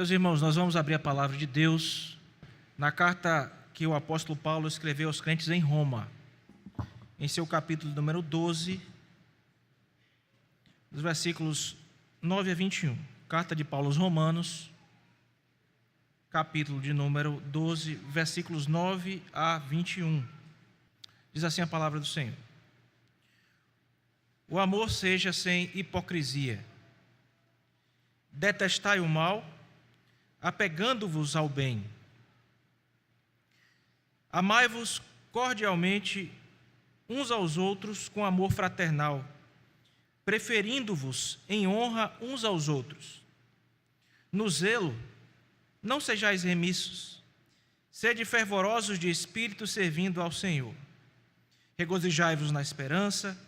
Meus irmãos, nós vamos abrir a palavra de Deus na carta que o apóstolo Paulo escreveu aos crentes em Roma, em seu capítulo número 12, dos versículos 9 a 21. Carta de Paulo aos Romanos, capítulo de número 12, versículos 9 a 21. Diz assim a palavra do Senhor: O amor seja sem hipocrisia. Detestai o mal, apegando-vos ao bem. Amai-vos cordialmente uns aos outros com amor fraternal, preferindo-vos em honra uns aos outros. No zelo, não sejais remissos, sede fervorosos de espírito servindo ao Senhor. Regozijai-vos na esperança,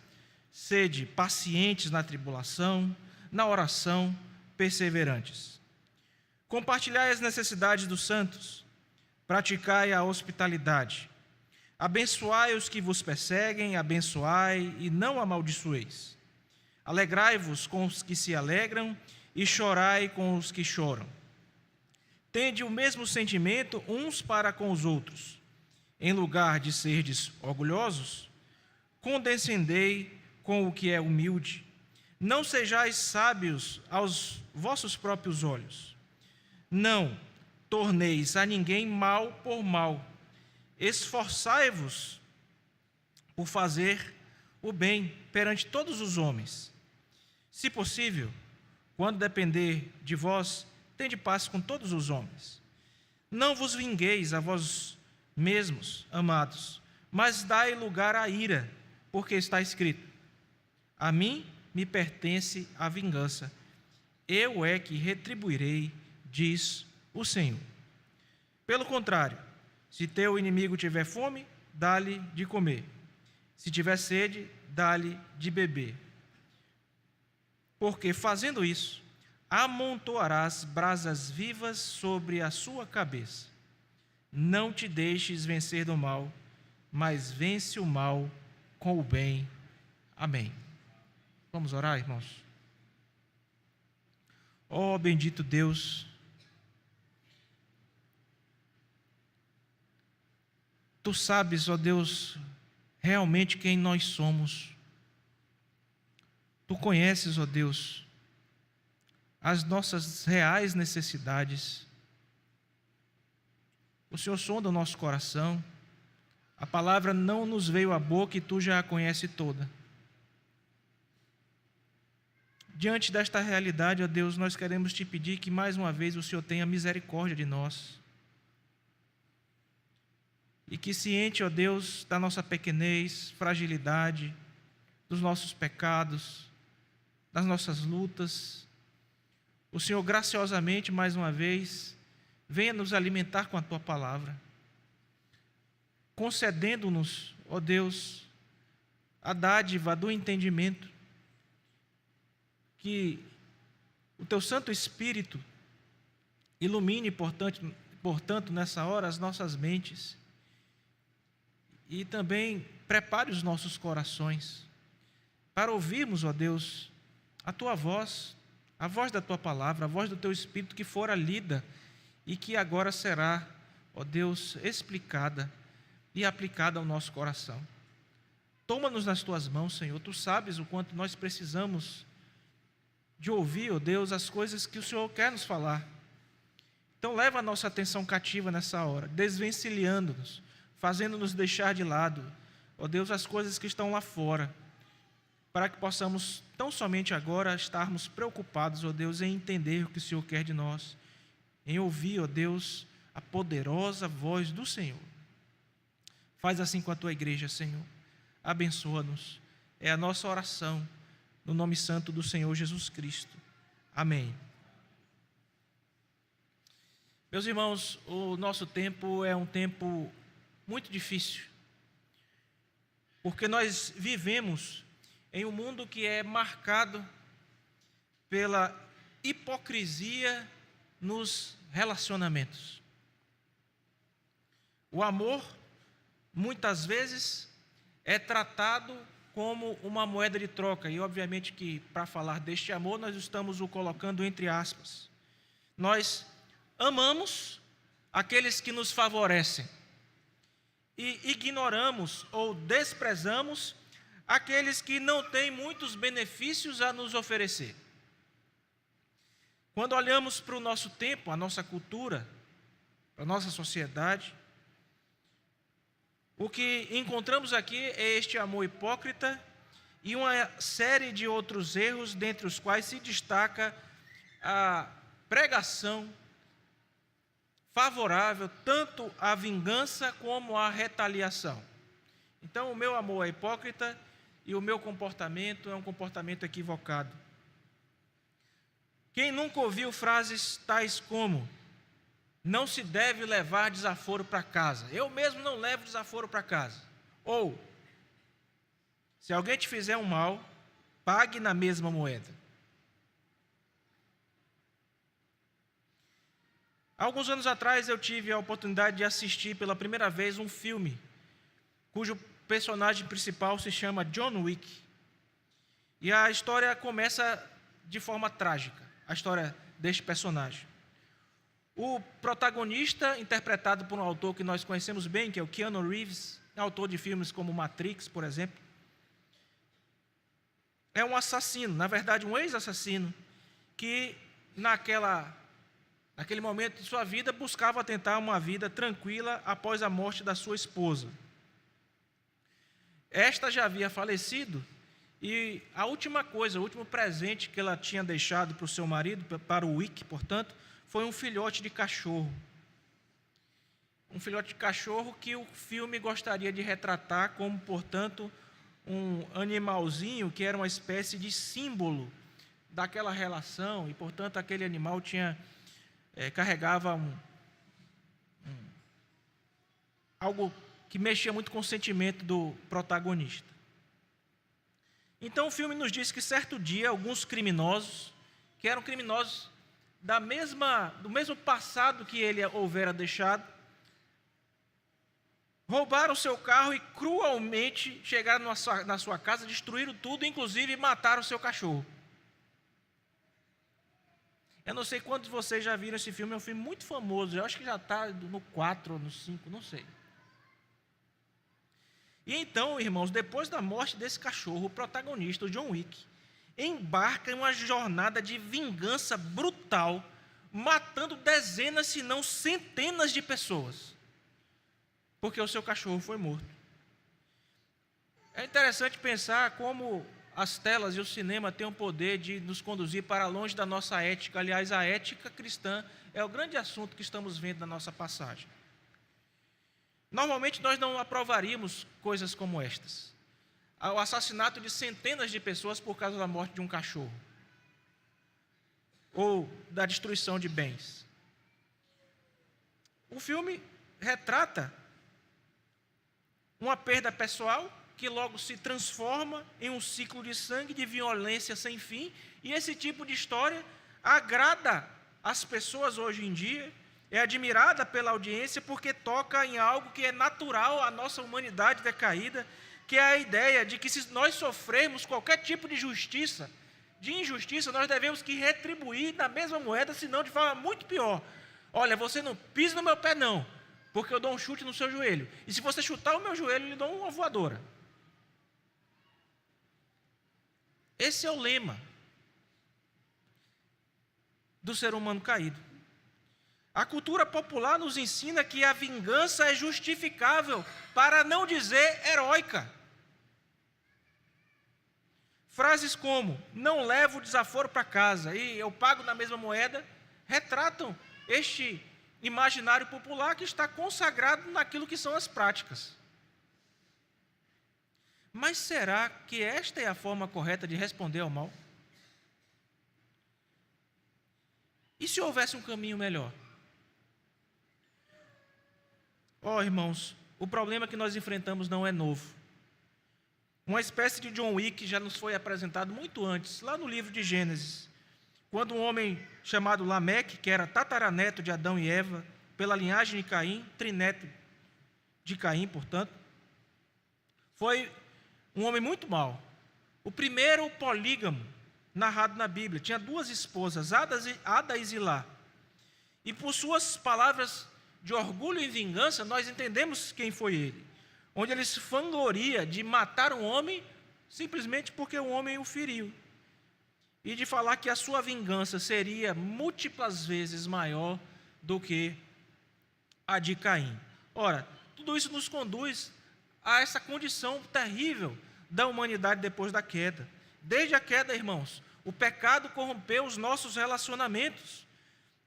sede pacientes na tribulação, na oração, perseverantes. Compartilhai as necessidades dos santos, praticai a hospitalidade. Abençoai os que vos perseguem, abençoai e não amaldiçoeis. Alegrai-vos com os que se alegram e chorai com os que choram. Tende o mesmo sentimento uns para com os outros. Em lugar de serdes orgulhosos, condescendei com o que é humilde. Não sejais sábios aos vossos próprios olhos. Não torneis a ninguém mal por mal. Esforçai-vos por fazer o bem perante todos os homens. Se possível, quando depender de vós, tende paz com todos os homens. Não vos vingueis a vós mesmos, amados, mas dai lugar à ira, porque está escrito: A mim me pertence a vingança. Eu é que retribuirei, diz o Senhor. Pelo contrário, se teu inimigo tiver fome, dá-lhe de comer. Se tiver sede, dá-lhe de beber. Porque fazendo isso, amontoarás brasas vivas sobre a sua cabeça. Não te deixes vencer do mal, mas vence o mal com o bem. Amém. Vamos orar, irmãos? Ó bendito Deus, Tu sabes, ó Deus, realmente quem nós somos. Tu conheces, ó Deus, as nossas reais necessidades. O Senhor sonda o nosso coração. A palavra não nos veio à boca e Tu já a conhece toda. Diante desta realidade, ó Deus, nós queremos Te pedir que mais uma vez o Senhor tenha misericórdia de nós. E que ciente, ó Deus, da nossa pequenez, fragilidade, dos nossos pecados, das nossas lutas, o Senhor graciosamente, mais uma vez, venha nos alimentar com a Tua palavra, concedendo-nos, ó Deus, a dádiva do entendimento, que o Teu Santo Espírito ilumine, portanto, nessa hora as nossas mentes e também prepare os nossos corações para ouvirmos, ó Deus, a Tua voz, a voz da Tua palavra, a voz do Teu Espírito que fora lida e que agora será, ó Deus, explicada e aplicada ao nosso coração. Toma-nos nas Tuas mãos, Senhor. Tu sabes o quanto nós precisamos de ouvir, ó Deus, as coisas que o Senhor quer nos falar. Então leva a nossa atenção cativa nessa hora, desvencilhando-nos, fazendo-nos deixar de lado, ó Deus, as coisas que estão lá fora, para que possamos tão somente agora estarmos preocupados, ó Deus, em entender o que o Senhor quer de nós, em ouvir, ó Deus, a poderosa voz do Senhor. Faz assim com a Tua igreja, Senhor. Abençoa-nos. É a nossa oração, no nome santo do Senhor Jesus Cristo. Amém. Meus irmãos, o nosso tempo é um tempo muito difícil, porque nós vivemos em um mundo que é marcado pela hipocrisia nos relacionamentos. O amor, muitas vezes, é tratado como uma moeda de troca, e obviamente que para falar deste amor nós estamos o colocando entre aspas. Nós Amamos aqueles que nos favorecem e ignoramos ou desprezamos aqueles que não têm muitos benefícios a nos oferecer. Quando olhamos para o nosso tempo, a nossa cultura, para a nossa sociedade, o que encontramos aqui é este amor hipócrita e uma série de outros erros, dentre os quais se destaca a pregação favorável tanto à vingança como à retaliação. Então, o meu amor é hipócrita e o meu comportamento é um comportamento equivocado. Quem nunca ouviu frases tais como: não se deve levar desaforo para casa, eu mesmo não levo desaforo para casa. Ou, se alguém te fizer um mal, pague na mesma moeda. Alguns anos atrás eu tive a oportunidade de assistir pela primeira vez um filme cujo personagem principal se chama John Wick. E a história começa de forma trágica, a história deste personagem. O protagonista, interpretado por um autor que nós conhecemos bem, que é o Keanu Reeves, autor de filmes como Matrix, por exemplo, é um assassino, na verdade um ex-assassino, que naquele momento de sua vida buscava tentar uma vida tranquila após a morte da sua esposa. Esta já havia falecido e a última coisa, o último presente que ela tinha deixado para o seu marido, para o Wick, portanto, foi um filhote de cachorro. Um filhote de cachorro que o filme gostaria de retratar como, portanto, um animalzinho que era uma espécie de símbolo daquela relação e, portanto, aquele animal carregava algo que mexia muito com o sentimento do protagonista. Então o filme nos diz que certo dia alguns criminosos, que eram criminosos do mesmo passado que ele houvera deixado, roubaram seu carro e cruelmente chegaram na sua casa, destruíram tudo, inclusive mataram o seu cachorro. Eu não sei quantos de vocês já viram esse filme, é um filme muito famoso, eu acho que já está no 4 ou no 5, não sei. E então, irmãos, depois da morte desse cachorro, o protagonista, o John Wick, embarca em uma jornada de vingança brutal, matando dezenas, se não centenas de pessoas, porque o seu cachorro foi morto. É interessante pensar como as telas e o cinema têm o poder de nos conduzir para longe da nossa ética. Aliás, a ética cristã é o grande assunto que estamos vendo na nossa passagem. Normalmente nós não aprovaríamos coisas como estas. O assassinato de centenas de pessoas por causa da morte de um cachorro. Ou da destruição de bens. O filme retrata uma perda pessoal que logo se transforma em um ciclo de sangue, de violência sem fim, e esse tipo de história agrada as pessoas hoje em dia, é admirada pela audiência porque toca em algo que é natural à nossa humanidade decaída, que é a ideia de que se nós sofrermos qualquer tipo de injustiça, nós devemos que retribuir na mesma moeda, senão de forma muito pior. Olha, você não pisa no meu pé não, porque eu dou um chute no seu joelho. E se você chutar o meu joelho, eu lhe dou uma voadora. Esse é o lema do ser humano caído. A cultura popular nos ensina que a vingança é justificável, para não dizer heróica. Frases como, não levo o desaforo para casa e eu pago na mesma moeda, retratam este imaginário popular que está consagrado naquilo que são as práticas. Mas será que esta é a forma correta de responder ao mal? E se houvesse um caminho melhor? Irmãos, o problema que nós enfrentamos não é novo. Uma espécie de John Wick já nos foi apresentado muito antes, lá no livro de Gênesis, quando um homem chamado Lameque, que era tataraneto de Adão e Eva, pela linhagem de Caim, trineto de Caim, portanto, foi um homem muito mau. O primeiro polígamo narrado na Bíblia, tinha 2 esposas, Ada e Zilá. E por suas palavras de orgulho e vingança, nós entendemos quem foi ele. Onde ele se vangloria de matar um homem simplesmente porque o homem o feriu. E de falar que a sua vingança seria múltiplas vezes maior do que a de Caim. Ora, tudo isso nos conduz a essa condição terrível da humanidade depois da queda. Desde a queda, irmãos, o pecado corrompeu os nossos relacionamentos,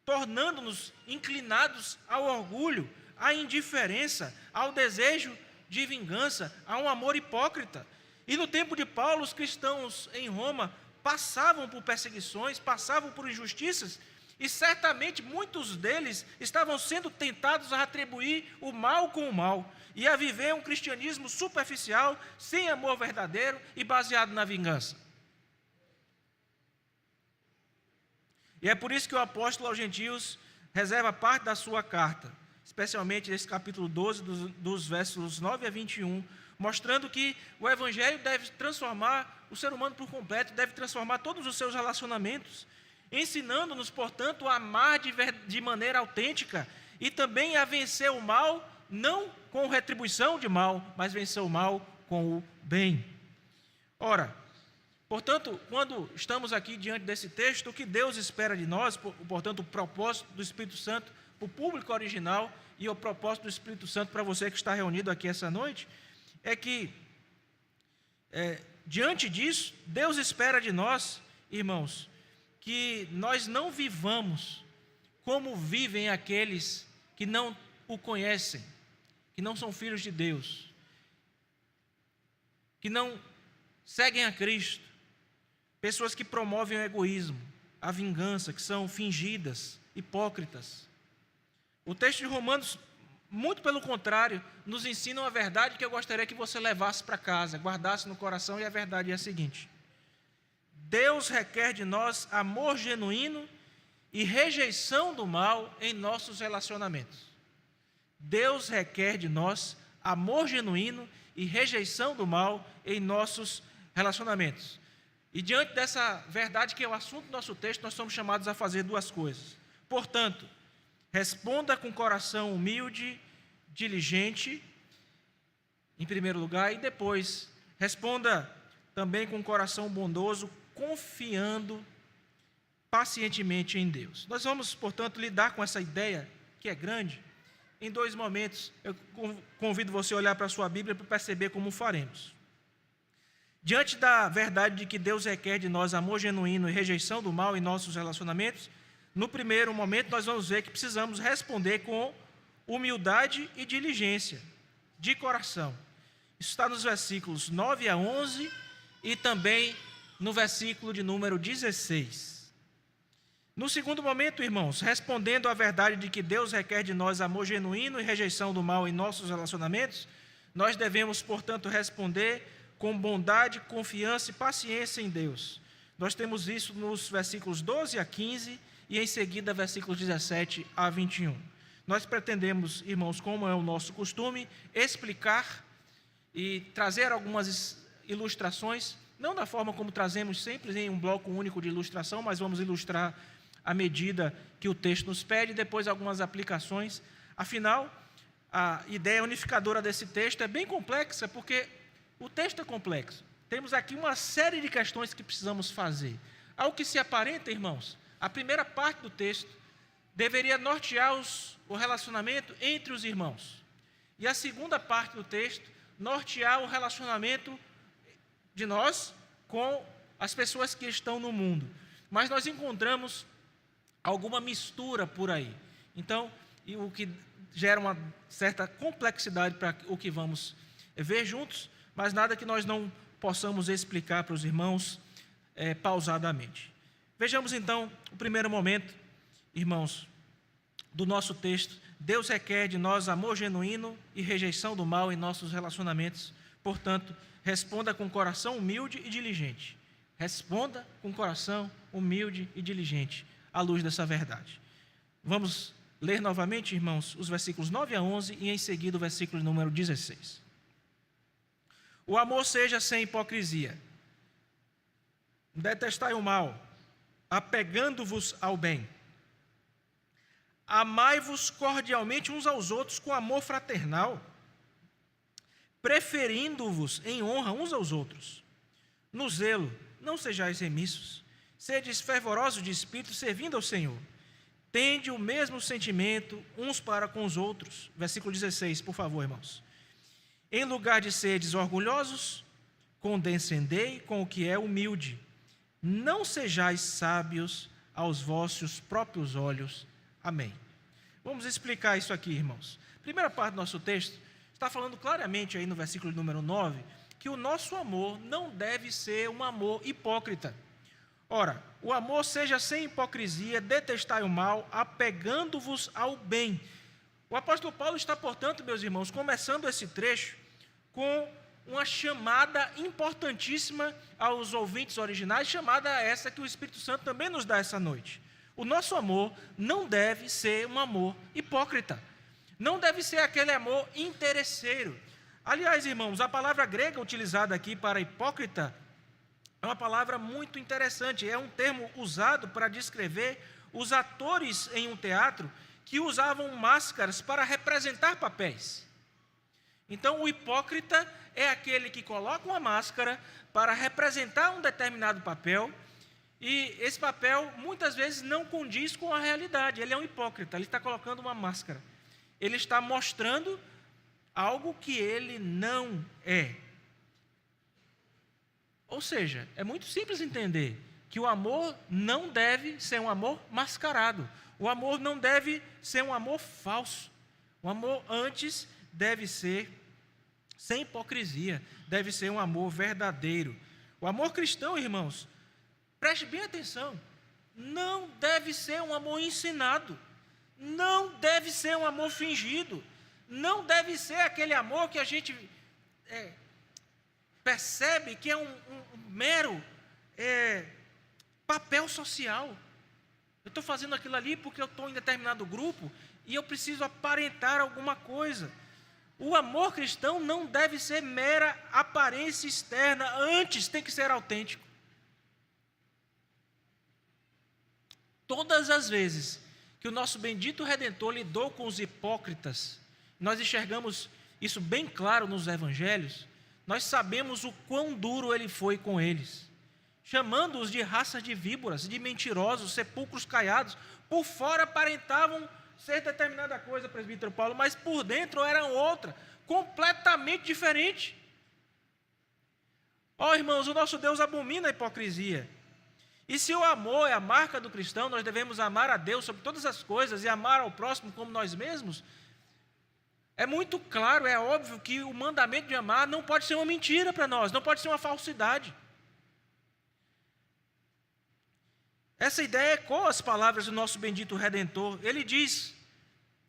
tornando-nos inclinados ao orgulho, à indiferença, ao desejo de vingança, a um amor hipócrita. E no tempo de Paulo, os cristãos em Roma passavam por perseguições, passavam por injustiças, e certamente muitos deles estavam sendo tentados a retribuir o mal com o mal, e a viver um cristianismo superficial, sem amor verdadeiro e baseado na vingança. E é por isso que o apóstolo aos gentios reserva parte da sua carta, especialmente nesse capítulo 12, dos versos 9 a 21, mostrando que o evangelho deve transformar o ser humano por completo, deve transformar todos os seus relacionamentos, ensinando-nos, portanto, a amar de maneira autêntica e também a vencer o mal, não com retribuição de mal, mas vencer o mal com o bem. Ora, portanto, quando estamos aqui diante desse texto, o que Deus espera de nós, portanto, o propósito do Espírito Santo para o público original e o propósito do Espírito Santo para você que está reunido aqui essa noite, é que, diante disso, Deus espera de nós, irmãos, que nós não vivamos como vivem aqueles que não o conhecem, que não são filhos de Deus, que não seguem a Cristo, pessoas que promovem o egoísmo, a vingança, que são fingidas, hipócritas. O texto de Romanos, muito pelo contrário, nos ensina uma verdade que eu gostaria que você levasse para casa, guardasse no coração, e a verdade é a seguinte: Deus requer de nós amor genuíno e rejeição do mal em nossos relacionamentos. Deus requer de nós amor genuíno e rejeição do mal em nossos relacionamentos. E diante dessa verdade, que é o assunto do nosso texto, nós somos chamados a fazer duas coisas. Portanto, responda com coração humilde, diligente, em primeiro lugar, e depois responda também com coração bondoso, confiando pacientemente em Deus. Nós vamos, portanto, lidar com essa ideia, que é grande, em dois momentos. Eu convido você a olhar para a sua Bíblia para perceber como faremos. Diante da verdade de que Deus requer de nós amor genuíno e rejeição do mal em nossos relacionamentos, no primeiro momento nós vamos ver que precisamos responder com humildade e diligência, de coração. Isso está nos versículos 9 a 11 e também no versículo de número 16. No segundo momento, irmãos, respondendo à verdade de que Deus requer de nós amor genuíno e rejeição do mal em nossos relacionamentos, nós devemos, portanto, responder com bondade, confiança e paciência em Deus. Nós temos isso nos versículos 12 a 15 e em seguida versículos 17 a 21. Nós pretendemos, irmãos, como é o nosso costume, explicar e trazer algumas ilustrações, não da forma como trazemos sempre em um bloco único de ilustração, mas vamos ilustrar à medida que o texto nos pede, e depois algumas aplicações. Afinal, a ideia unificadora desse texto é bem complexa, porque o texto é complexo. Temos aqui uma série de questões que precisamos fazer. Ao que se aparenta, irmãos, a primeira parte do texto deveria nortear o relacionamento entre os irmãos. E a segunda parte do texto, nortear o relacionamento de nós com as pessoas que estão no mundo. Mas nós encontramos alguma mistura por aí. Então, o que gera uma certa complexidade para o que vamos ver juntos, mas nada que nós não possamos explicar para os irmãos pausadamente. Vejamos então o primeiro momento, irmãos, do nosso texto. Deus requer de nós amor genuíno e rejeição do mal em nossos relacionamentos. Portanto, responda com coração humilde e diligente. Responda com coração humilde e diligente, à luz dessa verdade. Vamos ler novamente, irmãos, os versículos 9 a 11 e em seguida o versículo número 16. O amor seja sem hipocrisia. Detestai o mal, apegando-vos ao bem. amai-vos cordialmente uns aos outros com amor fraternal, preferindo-vos em honra uns aos outros. No zelo, não sejais remissos, sedes fervorosos de espírito, servindo ao Senhor. Tende o mesmo sentimento uns para com os outros. Versículo 16, por favor, irmãos. Em lugar de seres orgulhosos, condescendei com o que é humilde. Não sejais sábios aos vossos próprios olhos. Amém. Vamos explicar isso aqui, irmãos. Primeira parte do nosso texto está falando claramente aí no versículo número 9, que o nosso amor não deve ser um amor hipócrita. Ora, o amor seja sem hipocrisia, detestai o mal, apegando-vos ao bem. O apóstolo Paulo está, portanto, meus irmãos, começando esse trecho com uma chamada importantíssima aos ouvintes originais, chamada essa que o Espírito Santo também nos dá essa noite. O nosso amor não deve ser um amor hipócrita, não deve ser aquele amor interesseiro. Aliás, irmãos, a palavra grega utilizada aqui para hipócrita é uma palavra muito interessante, é um termo usado para descrever os atores em um teatro que usavam máscaras para representar papéis. Então, o hipócrita é aquele que coloca uma máscara para representar um determinado papel, e esse papel muitas vezes não condiz com a realidade. Ele é um hipócrita, ele está colocando uma máscara. Ele está mostrando algo que ele não é. Ou seja, é muito simples entender que o amor não deve ser um amor mascarado. O amor não deve ser um amor falso. O amor antes deve ser sem hipocrisia, deve ser um amor verdadeiro. O amor cristão, irmãos, preste bem atenção, não deve ser um amor ensinado, não deve ser um amor fingido, não deve ser aquele amor que a gente percebe que é um mero papel social. Eu estou fazendo aquilo ali porque eu estou em determinado grupo e eu preciso aparentar alguma coisa. O amor cristão não deve ser mera aparência externa, antes tem que ser autêntico. Todas as vezes que o nosso bendito Redentor lidou com os hipócritas, nós enxergamos isso bem claro nos evangelhos, nós sabemos o quão duro ele foi com eles, chamando-os de raça de víboras, de mentirosos, sepulcros caiados. Por fora aparentavam ser determinada coisa, presbítero Paulo, mas por dentro eram outra, completamente diferente. Irmãos, o nosso Deus abomina a hipocrisia. E se o amor é a marca do cristão, nós devemos amar a Deus sobre todas as coisas e amar ao próximo como nós mesmos. É muito claro, é óbvio que o mandamento de amar não pode ser uma mentira para nós, não pode ser uma falsidade. Essa ideia ecoa as palavras do nosso bendito Redentor. Ele diz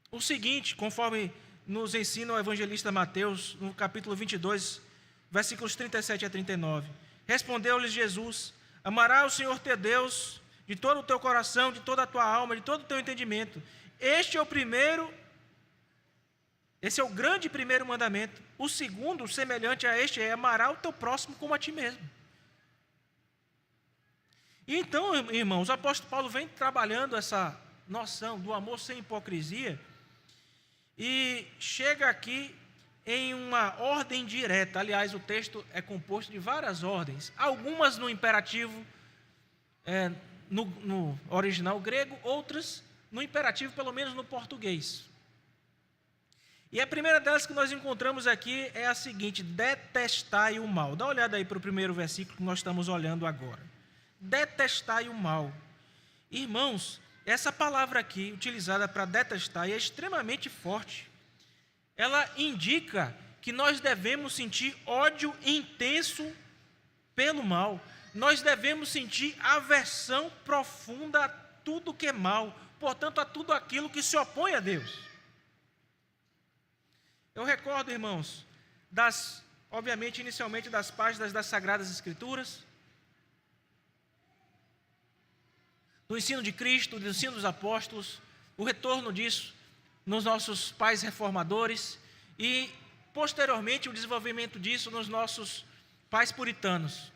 o seguinte, conforme nos ensina o evangelista Mateus, no capítulo 22, versículos 37 a 39. Respondeu-lhes Jesus: amarás o Senhor teu Deus de todo o teu coração, de toda a tua alma, de todo o teu entendimento. Esse é o grande primeiro mandamento. O segundo, semelhante a este, é amarás o teu próximo como a ti mesmo. E então, irmãos, o apóstolo Paulo vem trabalhando essa noção do amor sem hipocrisia e chega aqui em uma ordem direta. Aliás, o texto é composto de várias ordens, algumas no imperativo, no original grego, outras no imperativo, pelo menos no português. E a primeira delas que nós encontramos aqui é a seguinte: detestai o mal. Dá uma olhada aí para o primeiro versículo que nós estamos olhando agora. Detestai o mal. Irmãos, essa palavra aqui, utilizada para detestar, é extremamente forte. Ela indica que nós devemos sentir ódio intenso pelo mal. Nós devemos sentir aversão profunda a tudo que é mal, portanto, a tudo aquilo que se opõe a Deus. Eu recordo, irmãos, obviamente, inicialmente das páginas das Sagradas Escrituras, do ensino de Cristo, do ensino dos apóstolos, o retorno disso nos nossos pais reformadores e, posteriormente, o desenvolvimento disso nos nossos pais puritanos.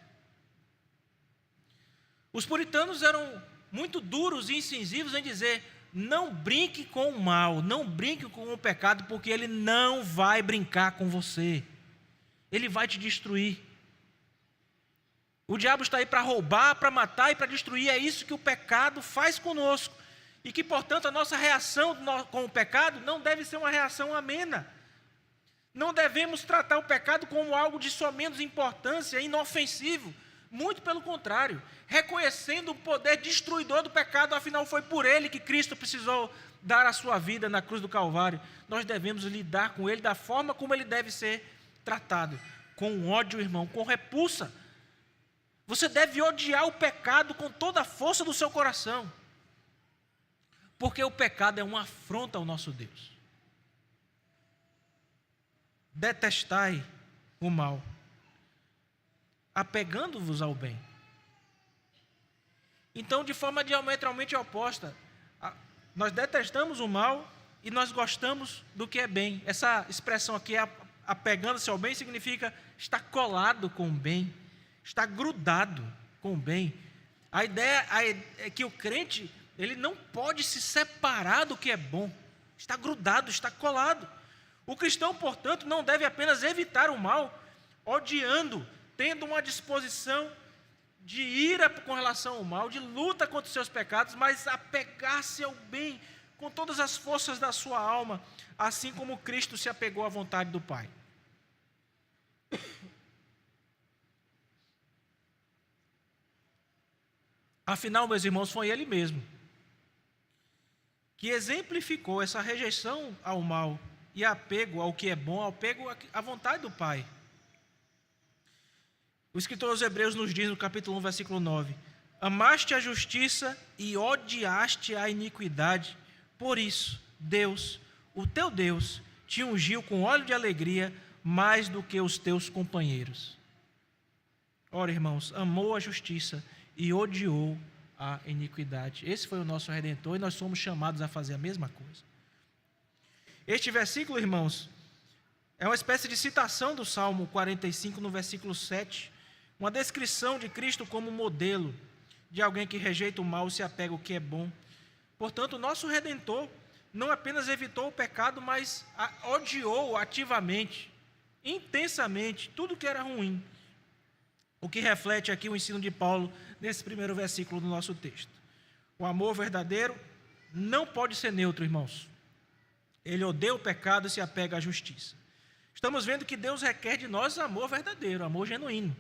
Os puritanos eram muito duros e incisivos em dizer: não brinque com o mal, não brinque com o pecado, porque ele não vai brincar com você. Ele vai te destruir. O diabo está aí para roubar, para matar e para destruir. É isso que o pecado faz conosco. E que, portanto, a nossa reação com o pecado não deve ser uma reação amena. Não devemos tratar o pecado como algo de somente importância, inofensivo. Muito pelo contrário, reconhecendo o poder destruidor do pecado, afinal foi por ele que Cristo precisou dar a sua vida na cruz do Calvário. Nós devemos lidar com ele da forma como ele deve ser tratado, com ódio, irmão, com repulsa. Você deve odiar o pecado com toda a força do seu coração, porque o pecado é uma afronta ao nosso Deus. Detestai o mal, apegando-vos ao bem. Então, de forma diametralmente oposta, nós detestamos o mal e nós gostamos do que é bem. Essa expressão aqui, apegando-se ao bem, significa estar colado com o bem, estar grudado com o bem. A ideia é que o crente, ele não pode se separar do que é bom, está grudado, está colado. O cristão, portanto, não deve apenas evitar o mal, odiando, tendo uma disposição de ira com relação ao mal, de luta contra os seus pecados, mas apegar-se ao bem com todas as forças da sua alma, assim como Cristo se apegou à vontade do Pai. Afinal, meus irmãos, foi Ele mesmo que exemplificou essa rejeição ao mal e apego ao que é bom, apego à vontade do Pai. O escritor aos Hebreus nos diz no capítulo 1, versículo 9: amaste a justiça e odiaste a iniquidade, por isso Deus, o teu Deus, te ungiu com óleo de alegria mais do que os teus companheiros. Ora, irmãos, amou a justiça e odiou a iniquidade. Esse foi o nosso Redentor e nós somos chamados a fazer a mesma coisa. Este versículo, irmãos, é uma espécie de citação do Salmo 45, no versículo 7, uma descrição de Cristo como modelo de alguém que rejeita o mal e se apega ao que é bom. Portanto, o nosso Redentor não apenas evitou o pecado, mas odiou ativamente, intensamente, tudo que era ruim. O que reflete aqui o ensino de Paulo nesse primeiro versículo do nosso texto. O amor verdadeiro não pode ser neutro, irmãos. Ele odeia o pecado e se apega à justiça. Estamos vendo que Deus requer de nós amor verdadeiro, amor genuíno.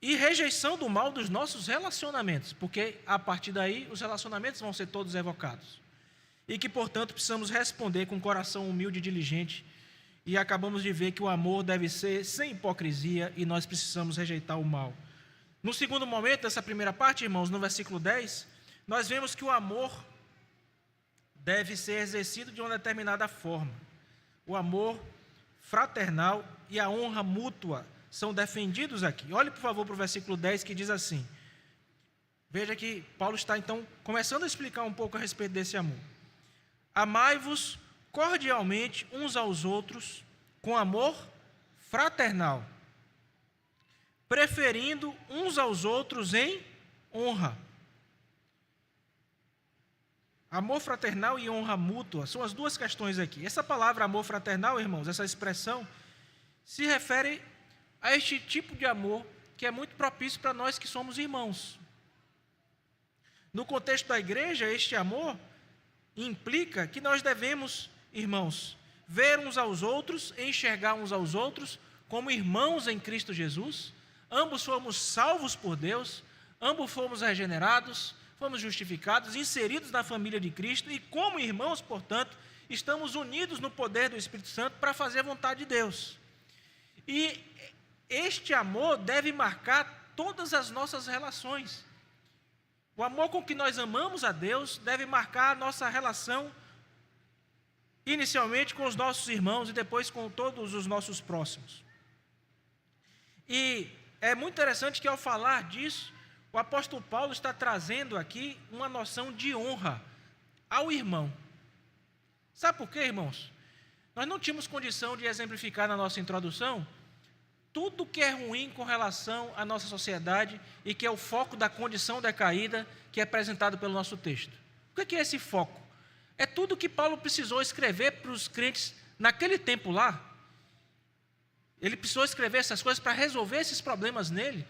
E rejeição do mal dos nossos relacionamentos, porque a partir daí os relacionamentos vão ser todos evocados. E que, portanto, precisamos responder com um coração humilde e diligente. E acabamos de ver que o amor deve ser sem hipocrisia e nós precisamos rejeitar o mal. No segundo momento dessa primeira parte, irmãos, no versículo 10, nós vemos que o amor deve ser exercido de uma determinada forma. O amor fraternal e a honra mútua são defendidos aqui. Olhe, por favor, para o versículo 10, que diz assim. Veja que Paulo está, então, começando a explicar um pouco a respeito desse amor. Amai-vos cordialmente uns aos outros com amor fraternal, preferindo uns aos outros em honra. Amor fraternal e honra mútua são as duas questões aqui. Essa palavra amor fraternal, irmãos, essa expressão, se refere a este tipo de amor que é muito propício para nós que somos irmãos. No contexto da igreja, este amor implica que nós devemos, irmãos, ver uns aos outros, enxergar uns aos outros como irmãos em Cristo Jesus. Ambos fomos salvos por Deus, ambos fomos regenerados, fomos justificados, inseridos na família de Cristo e como irmãos, portanto, estamos unidos no poder do Espírito Santo para fazer a vontade de Deus. E este amor deve marcar todas as nossas relações. O amor com que nós amamos a Deus deve marcar a nossa relação, inicialmente com os nossos irmãos e depois com todos os nossos próximos. E é muito interessante que ao falar disso, o apóstolo Paulo está trazendo aqui uma noção de honra ao irmão. Sabe por quê, irmãos? Nós não tínhamos condição de exemplificar na nossa introdução tudo que é ruim com relação à nossa sociedade e que é o foco da condição decaída que é apresentado pelo nosso texto. O que é esse foco? É tudo que Paulo precisou escrever para os crentes naquele tempo lá. Ele precisou escrever essas coisas para resolver esses problemas nele,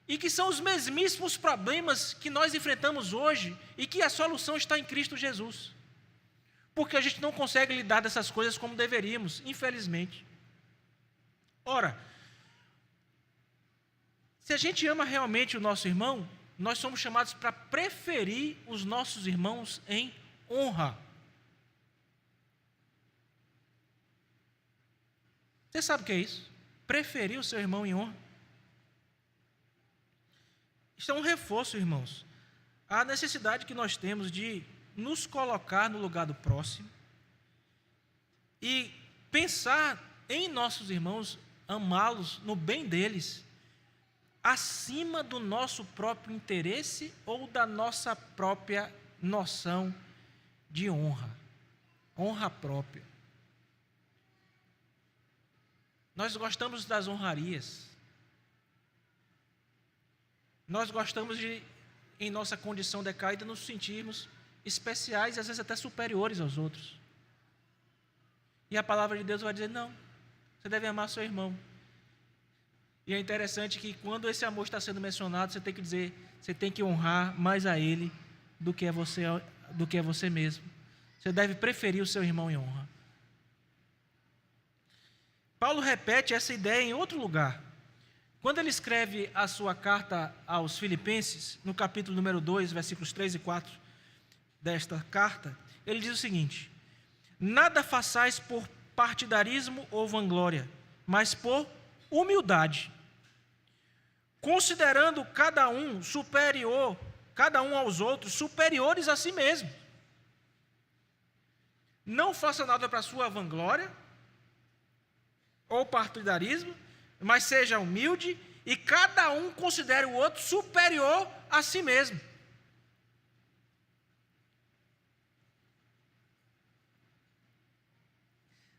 e que são os mesmíssimos problemas que nós enfrentamos hoje, e que a solução está em Cristo Jesus. Porque a gente não consegue lidar dessas coisas como deveríamos, infelizmente. Ora, se a gente ama realmente o nosso irmão, nós somos chamados para preferir os nossos irmãos em honra. Você sabe o que é isso? Preferir o seu irmão em honra. Isso é um reforço, irmãos, à necessidade que nós temos de nos colocar no lugar do próximo e pensar em nossos irmãos, amá-los no bem deles, acima do nosso próprio interesse ou da nossa própria noção de honra, honra própria. Nós gostamos das honrarias. Nós gostamos de, em nossa condição decaída, nos sentirmos especiais e às vezes até superiores aos outros. E a palavra de Deus vai dizer, não, você deve amar seu irmão. E é interessante que quando esse amor está sendo mencionado, você tem que dizer, você tem que honrar mais a ele do que a você mesmo. Você deve preferir o seu irmão em honra. Paulo repete essa ideia em outro lugar. Quando ele escreve a sua carta aos Filipenses, no capítulo número 2, versículos 3 e 4 desta carta, ele diz o seguinte: nada façais por partidarismo ou vanglória, mas por humildade, considerando cada um aos outros, superiores a si mesmo. Não faça nada para sua vanglória ou partidarismo, mas seja humilde e cada um considere o outro superior a si mesmo.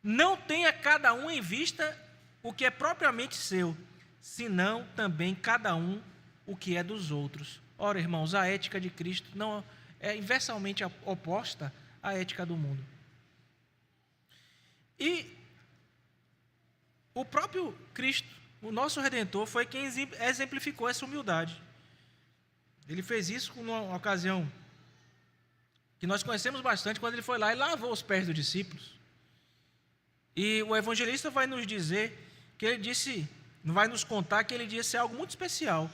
Não tenha cada um em vista o que é propriamente seu, senão também cada um o que é dos outros. Ora, irmãos, a ética de Cristo não é inversamente oposta à ética do mundo. E o próprio Cristo, o nosso Redentor, foi quem exemplificou essa humildade. Ele fez isso numa ocasião que nós conhecemos bastante, quando ele foi lá e lavou os pés dos discípulos. E o evangelista vai nos dizer que ele disse, vai nos contar que ele disse algo muito especial.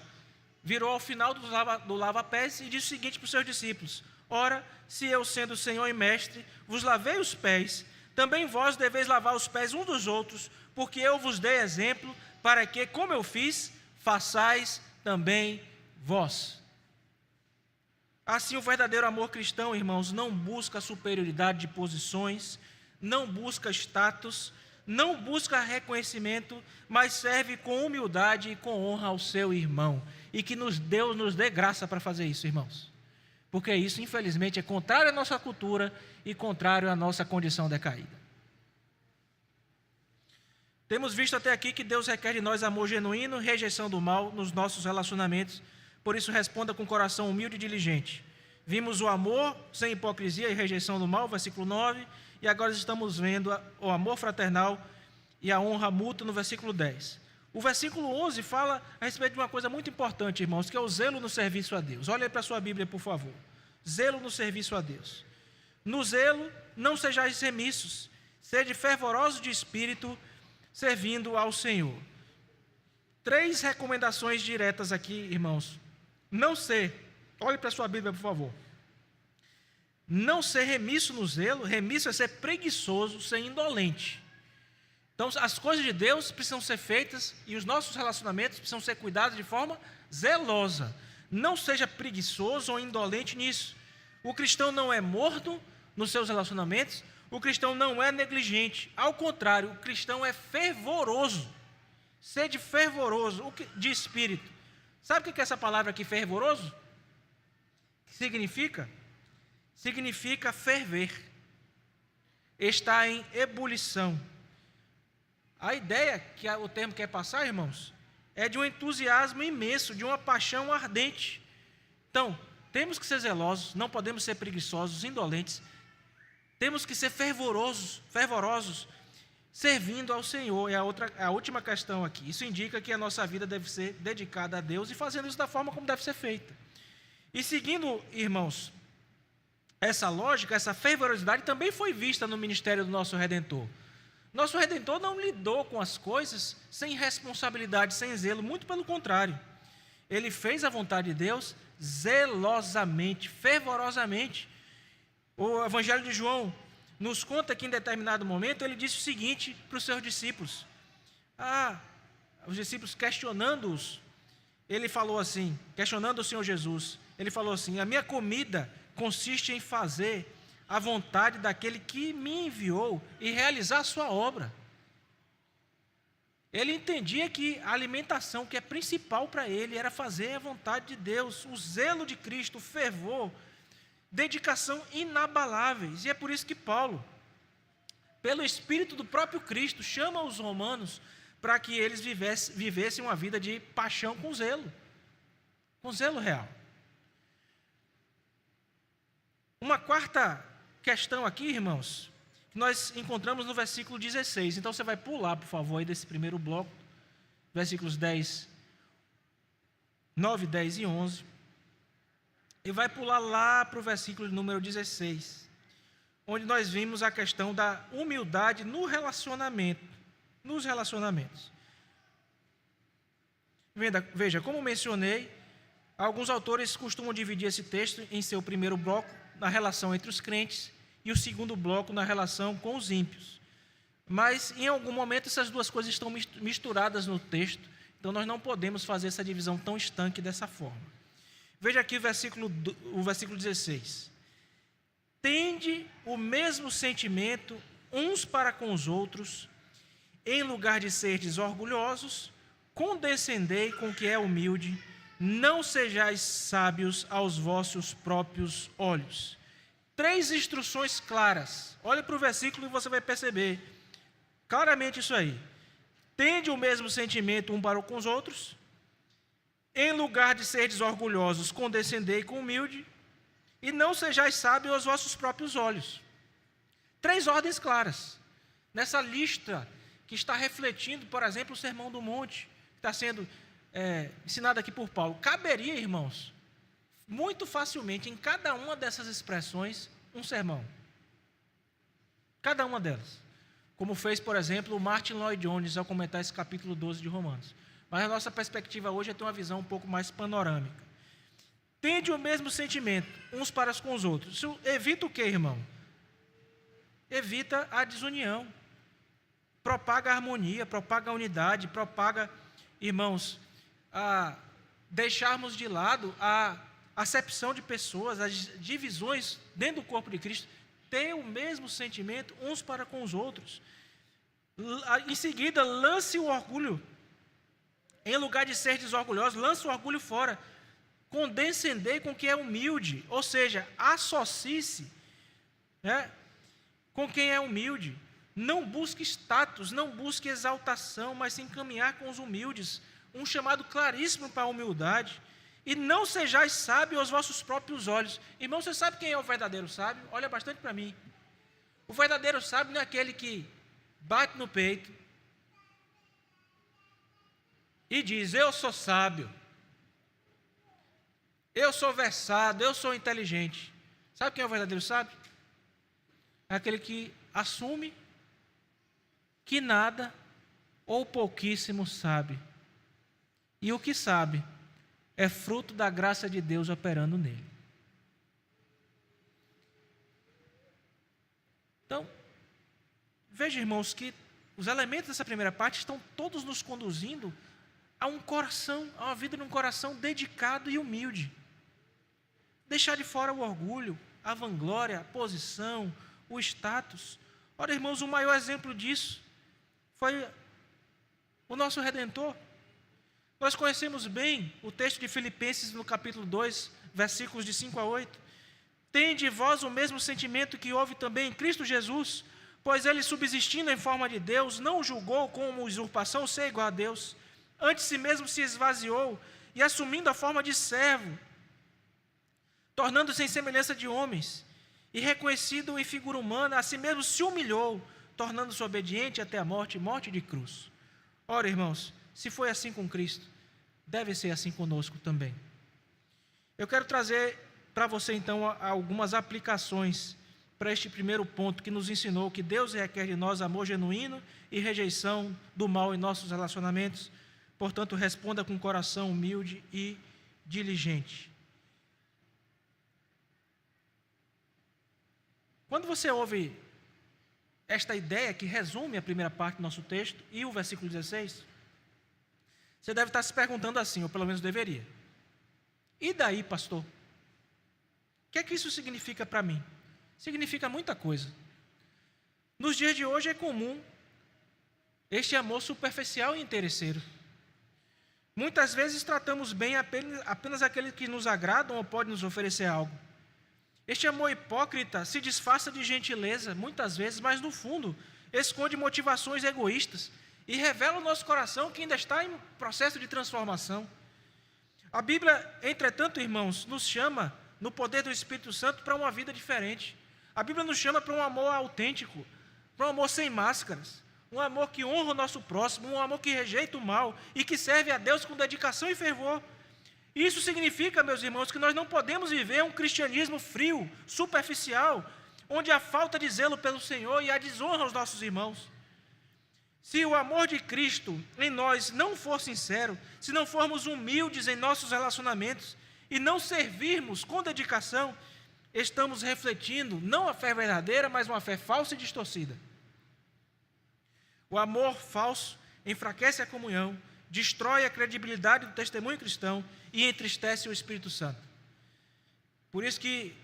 Virou ao final do lava-pés e disse o seguinte para os seus discípulos: ora, se eu, sendo Senhor e Mestre, vos lavei os pés, também vós deveis lavar os pés uns dos outros, porque eu vos dei exemplo, para que, como eu fiz, façais também vós. Assim, o verdadeiro amor cristão, irmãos, não busca superioridade de posições, não busca status, não busca reconhecimento, mas serve com humildade e com honra ao seu irmão. E que Deus nos dê graça para fazer isso, irmãos. Porque isso, infelizmente, é contrário à nossa cultura e contrário à nossa condição decaída. Temos visto até aqui que Deus requer de nós amor genuíno, rejeição do mal nos nossos relacionamentos. Por isso, responda com coração humilde e diligente. Vimos o amor sem hipocrisia e rejeição do mal, versículo 9. E agora estamos vendo o amor fraternal e a honra mútua no versículo 10. O versículo 11 fala a respeito de uma coisa muito importante, irmãos, que é o zelo no serviço a Deus. Olha aí para a sua Bíblia, por favor. Zelo no serviço a Deus. No zelo, não sejais remissos, sede fervorosos de espírito, servindo ao Senhor. 3 recomendações diretas aqui, irmãos. Não ser, olhe para a sua Bíblia, por favor. Não ser remisso no zelo, remisso é ser preguiçoso, ser indolente. Então, as coisas de Deus precisam ser feitas e os nossos relacionamentos precisam ser cuidados de forma zelosa. Não seja preguiçoso ou indolente nisso. O cristão não é morto nos seus relacionamentos, o cristão não é negligente. Ao contrário, o cristão é fervoroso. Sede fervoroso de espírito. Sabe o que é essa palavra aqui, fervoroso? O que significa? Significa ferver. Está em ebulição. A ideia que o termo quer passar, irmãos, é de um entusiasmo imenso, de uma paixão ardente. Então, temos que ser zelosos, não podemos ser preguiçosos, indolentes. Temos que ser fervorosos, servindo ao Senhor. É a última questão aqui. Isso indica que a nossa vida deve ser dedicada a Deus e fazendo isso da forma como deve ser feita. E seguindo, irmãos, essa lógica, essa fervorosidade também foi vista no ministério do nosso Redentor. Nosso Redentor não lidou com as coisas sem responsabilidade, sem zelo, muito pelo contrário. Ele fez a vontade de Deus zelosamente, fervorosamente. O Evangelho de João nos conta que em determinado momento ele disse o seguinte para os seus discípulos. Os discípulos questionando-os, ele falou assim, questionando o Senhor Jesus, ele falou assim: a minha comida consiste em fazer a vontade daquele que me enviou e realizar a sua obra. Ele entendia que a alimentação que é principal para ele era fazer a vontade de Deus, o zelo de Cristo, o fervor, dedicação inabaláveis. E é por isso que Paulo, pelo Espírito do próprio Cristo, chama os romanos para que eles vivessem uma vida de paixão com zelo real. Uma quarta questão aqui, irmãos, que nós encontramos no versículo 16. Então você vai pular, por favor, aí desse primeiro bloco, versículos 9, 10 e 11. E vai pular lá para o versículo número 16, onde nós vimos a questão da humildade nos relacionamentos. Veja, como mencionei, alguns autores costumam dividir esse texto em seu primeiro bloco, na relação entre os crentes, e o segundo bloco na relação com os ímpios. Mas, em algum momento, essas duas coisas estão misturadas no texto, então nós não podemos fazer essa divisão tão estanque dessa forma. Veja aqui o versículo 16. Tende o mesmo sentimento uns para com os outros, em lugar de serdes orgulhosos, condescendei com o que é humilde, não sejais sábios aos vossos próprios olhos. 3 instruções claras. Olhe para o versículo e você vai perceber claramente isso aí. Tende o mesmo sentimento um para com os outros, em lugar de serdes orgulhosos, condescendei com o humilde, e não sejais sábios aos vossos próprios olhos. 3 ordens claras. Nessa lista que está refletindo, por exemplo, o Sermão do Monte, que está sendo ensinado aqui por Paulo. Caberia, irmãos, muito facilmente em cada uma dessas expressões um sermão. Cada uma delas. Como fez, por exemplo, o Martin Lloyd Jones ao comentar esse capítulo 12 de Romanos. Mas a nossa perspectiva hoje é ter uma visão um pouco mais panorâmica. Tende o mesmo sentimento uns para com os outros. Isso evita o quê, irmão? Evita a desunião. Propaga a harmonia, propaga a unidade, propaga, irmãos, a deixarmos de lado a acepção de pessoas, as divisões dentro do corpo de Cristo, ter o mesmo sentimento uns para com os outros. Em seguida, lance o orgulho. Em lugar de ser desorgulhoso, lance o orgulho fora. Condescendei com quem é humilde, ou seja, associe-se com quem é humilde. Não busque status, não busque exaltação, mas se encaminhar com os humildes. Um chamado claríssimo para a humildade. E não sejais sábios aos vossos próprios olhos. Irmão, você sabe quem é o verdadeiro sábio? Olha bastante para mim. O verdadeiro sábio não é aquele que bate no peito e diz: eu sou sábio, eu sou versado, eu sou inteligente. Sabe quem é o verdadeiro sábio? É aquele que assume que nada ou pouquíssimo sabe. E o que sabe é fruto da graça de Deus operando nele. Então, veja, irmãos, que os elementos dessa primeira parte estão todos nos conduzindo a um coração, a uma vida num coração dedicado e humilde. Deixar de fora o orgulho, a vanglória, a posição, o status. Ora, irmãos, o maior exemplo disso foi o nosso Redentor. Nós conhecemos bem o texto de Filipenses no capítulo 2, versículos de 5 a 8. Tende vós o mesmo sentimento que houve também em Cristo Jesus, pois ele, subsistindo em forma de Deus, não julgou como usurpação ser igual a Deus. Antes si mesmo se esvaziou, e assumindo a forma de servo, tornando-se em semelhança de homens, e reconhecido em figura humana, a si mesmo se humilhou, tornando-se obediente até a morte, morte de cruz. Ora, irmãos, se foi assim com Cristo, deve ser assim conosco também. Eu quero trazer para você, então, algumas aplicações para este primeiro ponto que nos ensinou que Deus requer de nós amor genuíno e rejeição do mal em nossos relacionamentos. Portanto, responda com coração humilde e diligente. Quando você ouve esta ideia que resume a primeira parte do nosso texto e o versículo 16, você deve estar se perguntando assim, ou pelo menos deveria: e daí, pastor? O que é que isso significa para mim? Significa muita coisa. Nos dias de hoje é comum este amor superficial e interesseiro. Muitas vezes tratamos bem apenas aqueles que nos agradam ou podem nos oferecer algo. Este amor hipócrita se disfarça de gentileza, muitas vezes, mas no fundo esconde motivações egoístas e revela ao nosso coração que ainda está em processo de transformação. A Bíblia, entretanto, irmãos, nos chama, no poder do Espírito Santo, para uma vida diferente. A Bíblia nos chama para um amor autêntico, para um amor sem máscaras, um amor que honra o nosso próximo, um amor que rejeita o mal e que serve a Deus com dedicação e fervor. Isso significa, meus irmãos, que nós não podemos viver um cristianismo frio, superficial, onde há falta de zelo pelo Senhor e há desonra aos nossos irmãos. Se o amor de Cristo em nós não for sincero, se não formos humildes em nossos relacionamentos e não servirmos com dedicação, estamos refletindo não a fé verdadeira, mas uma fé falsa e distorcida. O amor falso enfraquece a comunhão, destrói a credibilidade do testemunho cristão e entristece o Espírito Santo. Por isso que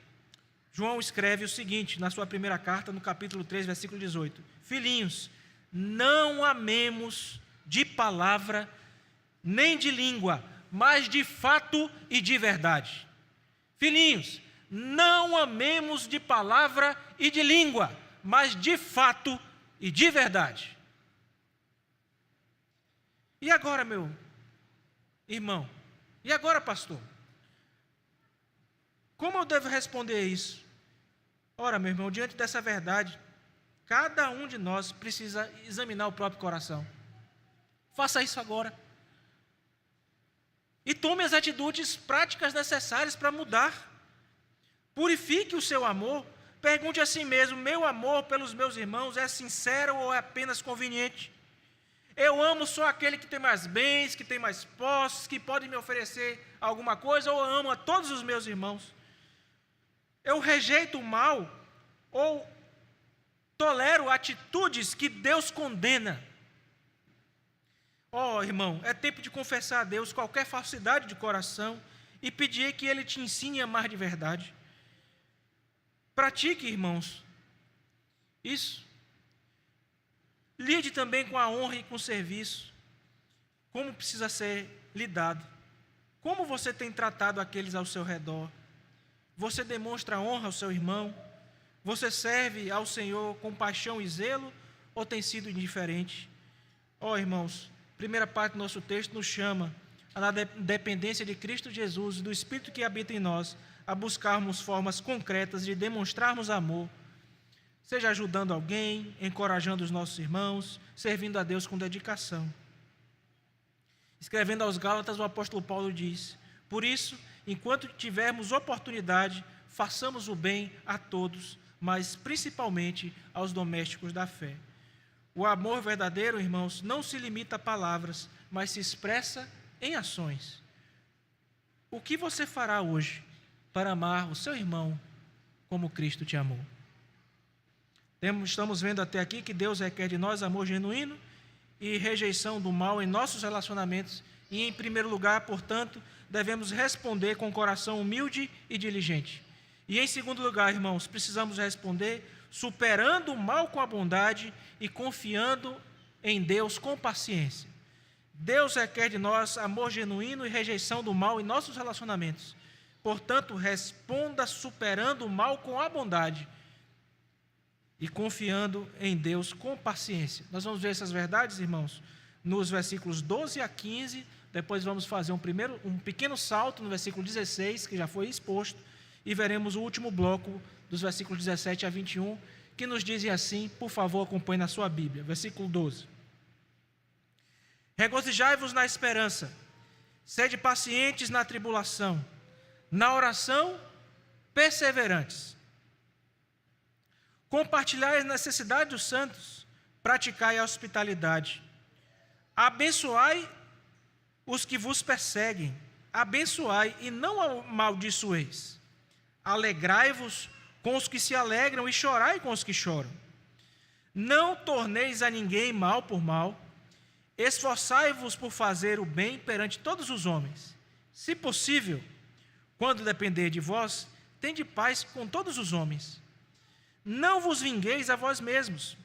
João escreve o seguinte, na sua primeira carta, no capítulo 3, versículo 18: Filhinhos, não amemos de palavra nem de língua, mas de fato e de verdade. Filhinhos, não amemos de palavra e de língua, mas de fato e de verdade. E agora, meu irmão? E agora, pastor? Como eu devo responder isso? Ora, meu irmão, diante dessa verdade, cada um de nós precisa examinar o próprio coração. Faça isso agora. E tome as atitudes práticas necessárias para mudar. Purifique o seu amor. Pergunte a si mesmo: meu amor pelos meus irmãos é sincero ou é apenas conveniente? Eu amo só aquele que tem mais bens, que tem mais posses, que pode me oferecer alguma coisa, ou eu amo a todos os meus irmãos? Eu rejeito o mal ou tolero atitudes que Deus condena? Irmão, é tempo de confessar a Deus qualquer falsidade de coração e pedir que Ele te ensine a amar de verdade. Pratique, irmãos, isso. Lide também com a honra e com o serviço. Como precisa ser lidado? Como você tem tratado aqueles ao seu redor? Você demonstra honra ao seu irmão? Você serve ao Senhor com paixão e zelo ou tem sido indiferente? Irmãos, primeira parte do nosso texto nos chama, na dependência de Cristo Jesus e do Espírito que habita em nós, a buscarmos formas concretas de demonstrarmos amor, seja ajudando alguém, encorajando os nossos irmãos, servindo a Deus com dedicação. Escrevendo aos Gálatas, o apóstolo Paulo diz: por isso, enquanto tivermos oportunidade, façamos o bem a todos, mas principalmente aos domésticos da fé. O amor verdadeiro, irmãos, não se limita a palavras, mas se expressa em ações. O que você fará hoje para amar o seu irmão como Cristo te amou? Estamos vendo até aqui que Deus requer de nós amor genuíno e rejeição do mal em nossos relacionamentos. E, em primeiro lugar, portanto, devemos responder com coração humilde e diligente. E, em segundo lugar, irmãos, precisamos responder superando o mal com a bondade e confiando em Deus com paciência. Deus requer de nós amor genuíno e rejeição do mal em nossos relacionamentos. Portanto, responda superando o mal com a bondade e confiando em Deus com paciência. Nós vamos ver essas verdades, irmãos, nos versículos 12 a 15, depois vamos fazer um pequeno salto no versículo 16, que já foi exposto, e veremos o último bloco dos versículos 17 a 21, que nos dizem assim, por favor, acompanhe na sua Bíblia, versículo 12. Regozijai-vos na esperança, sede pacientes na tribulação, na oração, perseverantes. Compartilhai as necessidades dos santos, praticai a hospitalidade. Abençoai os que vos perseguem, abençoai e não amaldiçoeis. Alegrai-vos com os que se alegram e chorai com os que choram. Não torneis a ninguém mal por mal, esforçai-vos por fazer o bem perante todos os homens. Se possível, quando depender de vós, tende paz com todos os homens. Não vos vingueis a vós mesmos,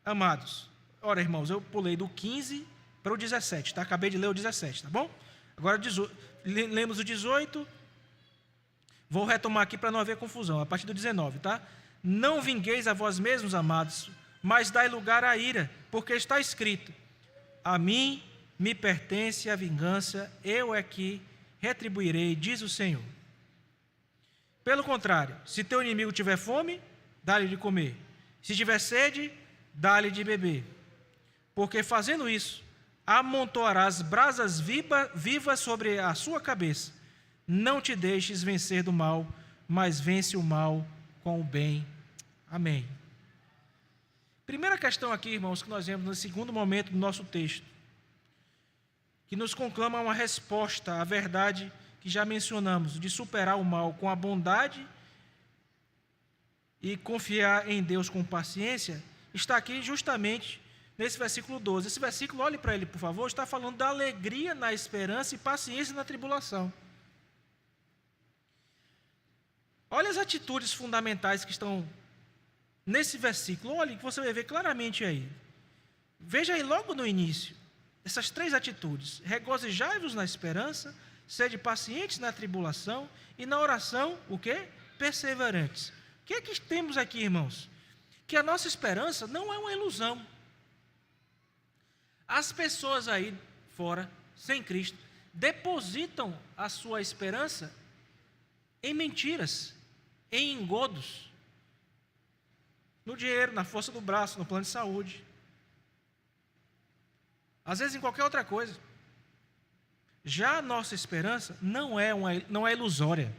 amados. Ora, irmãos, eu pulei do 15 para o 17, tá? Acabei de ler o 17, tá bom? Agora lemos o 18, vou retomar aqui para não haver confusão, a partir do 19, tá? Não vingueis a vós mesmos, amados, mas dai lugar à ira, porque está escrito: a mim me pertence a vingança, eu é que retribuirei, diz o Senhor. Pelo contrário, se teu inimigo tiver fome, dá-lhe de comer. Se tiver sede, dá-lhe de beber. Porque fazendo isso, amontoarás brasas vivas sobre a sua cabeça. Não te deixes vencer do mal, mas vence o mal com o bem. Amém. Primeira questão aqui, irmãos, que nós vemos no segundo momento do nosso texto, que nos conclama uma resposta à verdade que já mencionamos, de superar o mal com a bondade e confiar em Deus com paciência, está aqui justamente nesse versículo 12. Esse versículo, olhe para ele, por favor, está falando da alegria na esperança e paciência na tribulação. Olha as atitudes fundamentais que estão nesse versículo. Olhe, que você vai ver claramente aí. Veja aí logo no início, essas três atitudes. Regozijai-vos na esperança, sede pacientes na tribulação e na oração, o quê? Perseverantes. O que é que temos aqui, irmãos? Que a nossa esperança não é uma ilusão. As pessoas aí fora, sem Cristo, depositam a sua esperança em mentiras, em engodos, no dinheiro, na força do braço, no plano de saúde, às vezes em qualquer outra coisa. Já a nossa esperança não é ilusória.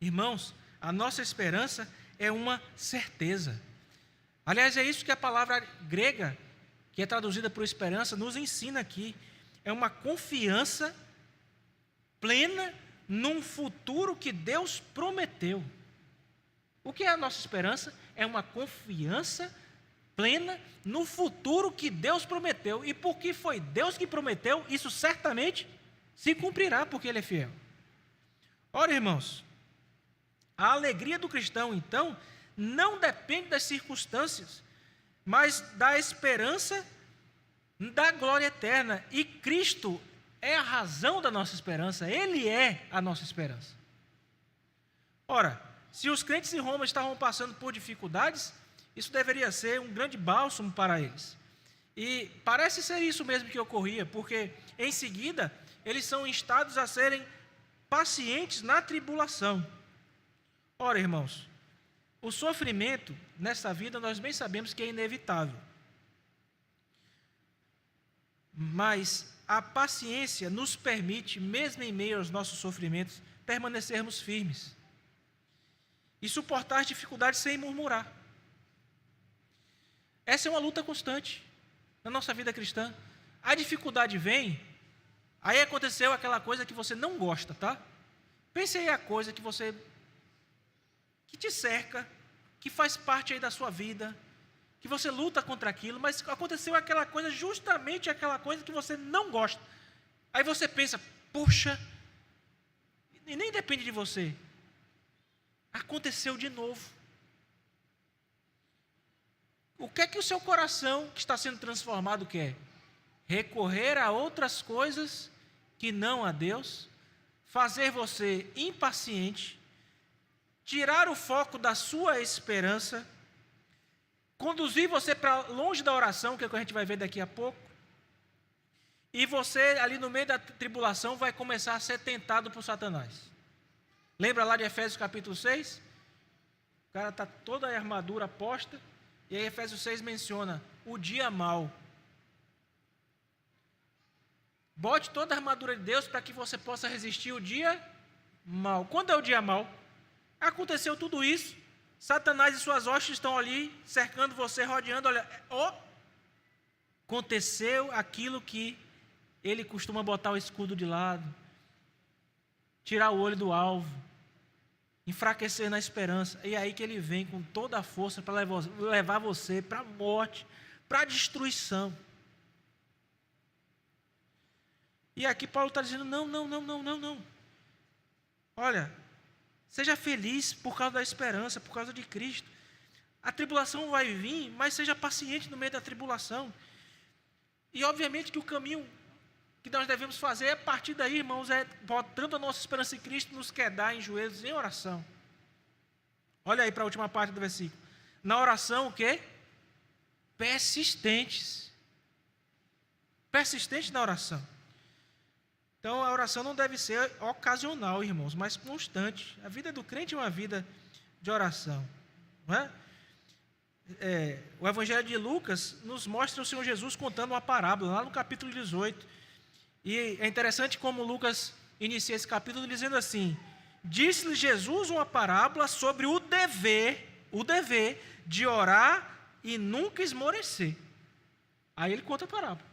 Irmãos, a nossa esperança é uma certeza. Aliás, é isso que a palavra grega, que é traduzida por esperança, nos ensina aqui. É uma confiança plena num futuro que Deus prometeu. O que é a nossa esperança? É uma confiança plena no futuro que Deus prometeu. E porque foi Deus que prometeu, isso certamente se cumprirá, porque Ele é fiel. Ora, irmãos, a alegria do cristão, então, não depende das circunstâncias, mas da esperança da glória eterna. E Cristo é a razão da nossa esperança, Ele é a nossa esperança. Ora, se os crentes em Roma estavam passando por dificuldades, isso deveria ser um grande bálsamo para eles. E parece ser isso mesmo que ocorria, porque em seguida eles são instados a serem pacientes na tribulação. Ora, irmãos, o sofrimento nessa vida nós bem sabemos que é inevitável. Mas a paciência nos permite, mesmo em meio aos nossos sofrimentos, permanecermos firmes e suportar as dificuldades sem murmurar. Essa é uma luta constante na nossa vida cristã. A dificuldade vem, aí aconteceu aquela coisa que você não gosta, tá? Pense aí a coisa que te cerca, que faz parte aí da sua vida, que você luta contra aquilo, mas aconteceu aquela coisa, justamente aquela coisa que você não gosta. Aí você pensa, puxa, e nem depende de você. Aconteceu de novo. O que é que o seu coração, que está sendo transformado, quer? Recorrer a outras coisas que não a Deus, fazer você impaciente, tirar o foco da sua esperança, conduzir você para longe da oração, que é o que a gente vai ver daqui a pouco, e você ali no meio da tribulação vai começar a ser tentado por Satanás. Lembra lá de Efésios capítulo 6? O cara está toda a armadura posta, e aí Efésios 6 menciona o dia mau. Bote toda a armadura de Deus para que você possa resistir o dia mau. Quando é o dia mau? Aconteceu tudo isso, Satanás e suas hostes estão ali, cercando você, rodeando, olha, aconteceu aquilo que ele costuma botar o escudo de lado, tirar o olho do alvo, enfraquecer na esperança, e é aí que ele vem com toda a força para levar você para a morte, para a destruição. E aqui Paulo está dizendo, não. Olha, seja feliz por causa da esperança, por causa de Cristo. A tribulação vai vir, mas seja paciente no meio da tribulação. E obviamente que o caminho que nós devemos fazer a partir daí, irmãos, é botando a nossa esperança em Cristo, nos quedar em joelhos em oração. Olha aí para a última parte do versículo. Na oração, o quê? Persistentes. Persistentes na oração. Então, a oração não deve ser ocasional, irmãos, mas constante. A vida do crente é uma vida de oração. Não é? O Evangelho de Lucas nos mostra o Senhor Jesus contando uma parábola, lá no capítulo 18. E é interessante como Lucas inicia esse capítulo dizendo assim: disse-lhe Jesus uma parábola sobre o dever de orar e nunca esmorecer. Aí ele conta a parábola.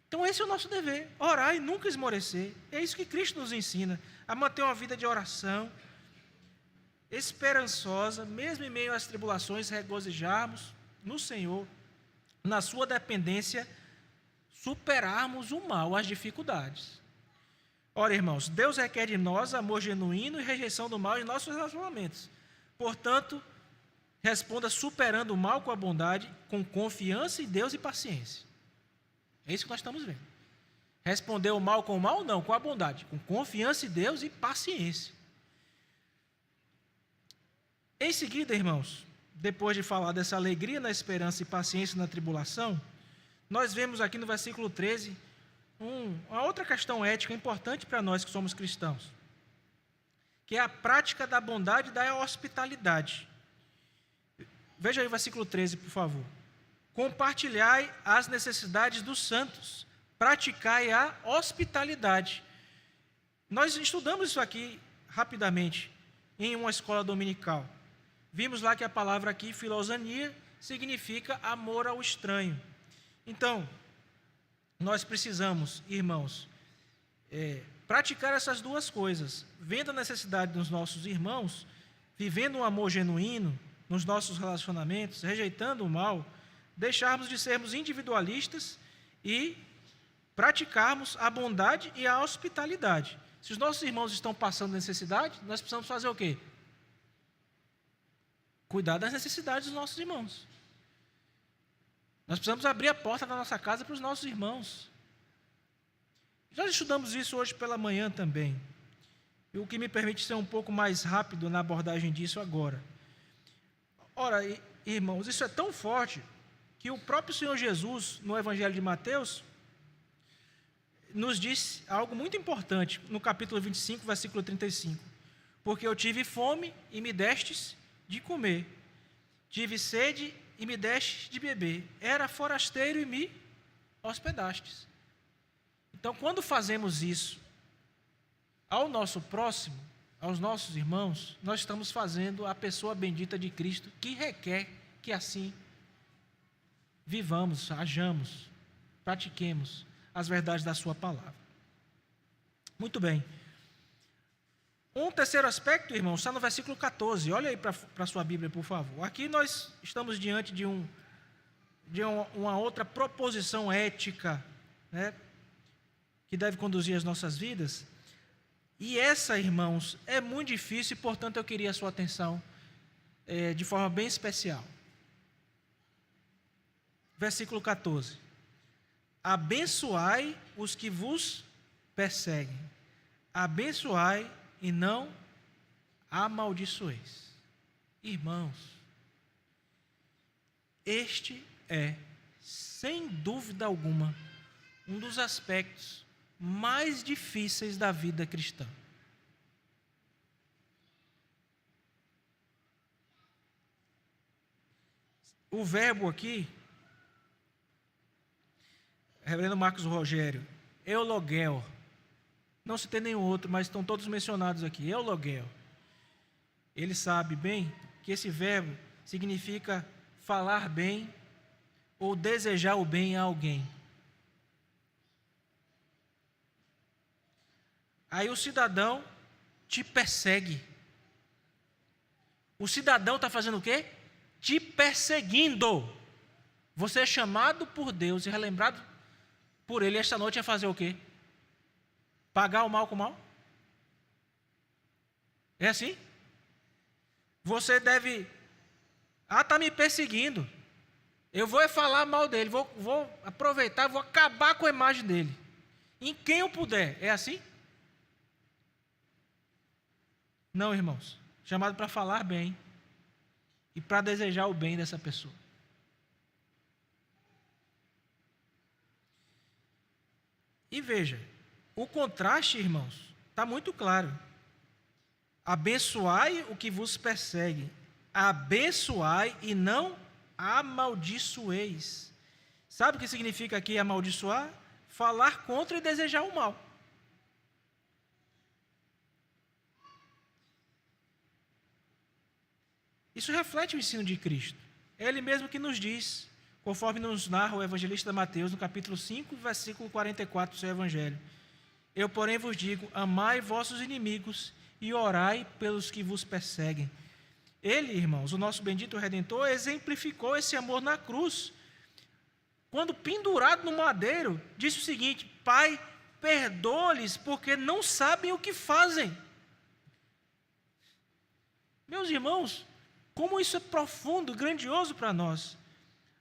Então esse é o nosso dever, orar e nunca esmorecer. É isso que Cristo nos ensina, a manter uma vida de oração, esperançosa, mesmo em meio às tribulações, regozijarmos no Senhor, na sua dependência, superarmos o mal, as dificuldades. Ora, irmãos, Deus requer de nós amor genuíno e rejeição do mal em nossos relacionamentos. Portanto, responda superando o mal com a bondade, com confiança em Deus e paciência. É isso que nós estamos vendo. Responder o mal com o mal? Não, com a bondade, com confiança em Deus e paciência. Em seguida, irmãos, depois de falar dessa alegria na esperança e paciência na tribulação, nós vemos aqui no versículo 13 uma outra questão ética importante para nós que somos cristãos, que é a prática da bondade e da hospitalidade. Veja aí o versículo 13, por favor. Compartilhai as necessidades dos santos, praticai a hospitalidade. Nós estudamos isso aqui rapidamente em uma escola dominical. Vimos lá que a palavra aqui, filosania, significa amor ao estranho. Então, nós precisamos, irmãos, praticar essas duas coisas, vendo a necessidade dos nossos irmãos, vivendo um amor genuíno nos nossos relacionamentos, rejeitando o mal, deixarmos de sermos individualistas e praticarmos a bondade e a hospitalidade. Se os nossos irmãos estão passando necessidade, nós precisamos fazer o quê? Cuidar das necessidades dos nossos irmãos. Nós precisamos abrir a porta da nossa casa para os nossos irmãos. Já estudamos isso hoje pela manhã também. E o que me permite ser um pouco mais rápido na abordagem disso agora. Ora, irmãos, isso é tão forte que o próprio Senhor Jesus, no Evangelho de Mateus, nos diz algo muito importante, no capítulo 25, versículo 35. Porque eu tive fome e me destes de comer, tive sede e me destes de beber, era forasteiro e me hospedastes. Então, quando fazemos isso ao nosso próximo, aos nossos irmãos, nós estamos fazendo a pessoa bendita de Cristo, que requer que assim vivamos, hajamos, pratiquemos as verdades da sua palavra. Muito bem. Um terceiro aspecto, irmão, está no versículo 14. Olha aí para a sua Bíblia, por favor. Aqui nós estamos diante de uma outra proposição ética, né, que deve conduzir as nossas vidas. E essa, irmãos, é muito difícil e, portanto, eu queria a sua atenção de forma bem especial. Versículo 14. Abençoai os que vos perseguem. Abençoai e não amaldiçoeis. Irmãos, este é, sem dúvida alguma, um dos aspectos mais difíceis da vida cristã. O verbo aqui, reverendo Marcos Rogério, eulogel. Não se tem nenhum outro, mas estão todos mencionados aqui. Eulogel. Ele sabe bem que esse verbo significa falar bem ou desejar o bem a alguém. Aí o cidadão te persegue. O cidadão está fazendo o quê? Te perseguindo. Você é chamado por Deus e relembrado por Ele esta noite a fazer o quê? Pagar o mal com o mal? É assim? Você deve... está me perseguindo. Eu vou falar mal dele, vou aproveitar, vou acabar com a imagem dele. Em quem eu puder. É assim? Não, irmãos. Chamado para falar bem e para desejar o bem dessa pessoa. E veja, o contraste, irmãos, está muito claro. Abençoai o que vos persegue. Abençoai e não amaldiçoeis. Sabe o que significa aqui amaldiçoar? Falar contra e desejar o mal. Isso reflete o ensino de Cristo. É Ele mesmo que nos diz, conforme nos narra o evangelista Mateus, no capítulo 5, versículo 44 do seu evangelho. Eu, porém, vos digo, amai vossos inimigos e orai pelos que vos perseguem. Ele, irmãos, o nosso bendito Redentor, exemplificou esse amor na cruz. Quando pendurado no madeiro, disse o seguinte: Pai, perdoa-lhes, porque não sabem o que fazem. Meus irmãos, como isso é profundo, grandioso para nós.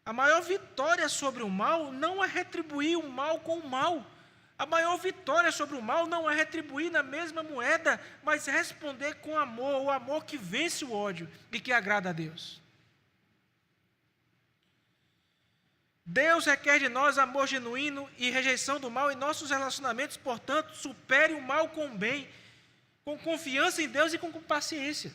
A maior vitória sobre o mal não é retribuir o mal com o mal. A maior vitória sobre o mal não é retribuir na mesma moeda, mas responder com amor, o amor que vence o ódio e que agrada a Deus. Deus requer de nós amor genuíno e rejeição do mal em nossos relacionamentos, portanto, supere o mal com o bem, com confiança em Deus e com paciência.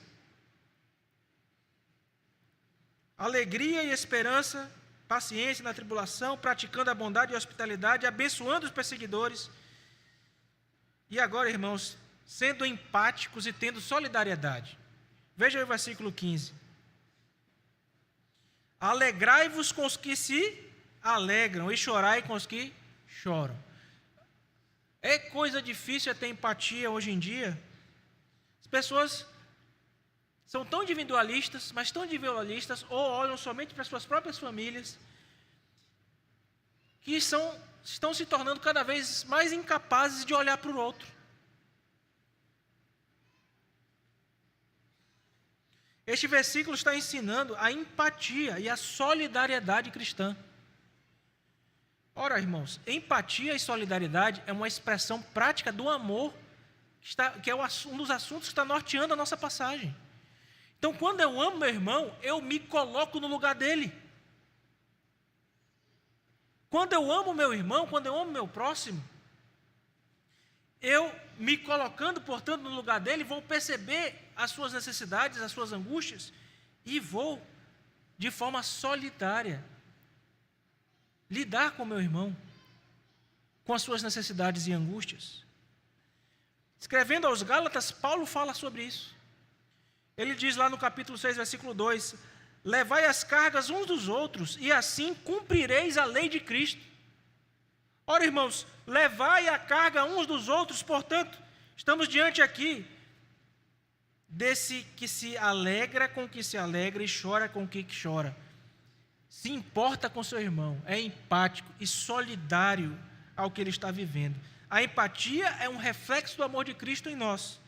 Alegria e esperança, paciência na tribulação, praticando a bondade e a hospitalidade, abençoando os perseguidores. E agora, irmãos, sendo empáticos e tendo solidariedade. Veja aí o versículo 15. Alegrai-vos com os que se alegram e chorai com os que choram. É coisa difícil ter empatia hoje em dia. As pessoas são tão individualistas, mas tão individualistas, ou olham somente para suas próprias famílias, que estão se tornando cada vez mais incapazes de olhar para o outro. Este versículo está ensinando a empatia e a solidariedade cristã. Ora, irmãos, empatia e solidariedade é uma expressão prática do amor, que é um dos assuntos que está norteando a nossa passagem. Então, quando eu amo meu irmão, eu me coloco no lugar dele. Quando eu amo meu irmão, quando eu amo meu próximo, eu me colocando, portanto, no lugar dele, vou perceber as suas necessidades, as suas angústias, e vou, de forma solidária, lidar com meu irmão, com as suas necessidades e angústias. Escrevendo aos Gálatas, Paulo fala sobre isso. Ele diz lá no capítulo 6, versículo 2, levai as cargas uns dos outros, e assim cumprireis a lei de Cristo. Ora, irmãos, levai a carga uns dos outros, portanto, estamos diante aqui desse que se alegra com o que se alegra e chora com o que chora. Se importa com seu irmão, é empático e solidário ao que ele está vivendo. A empatia é um reflexo do amor de Cristo em nós.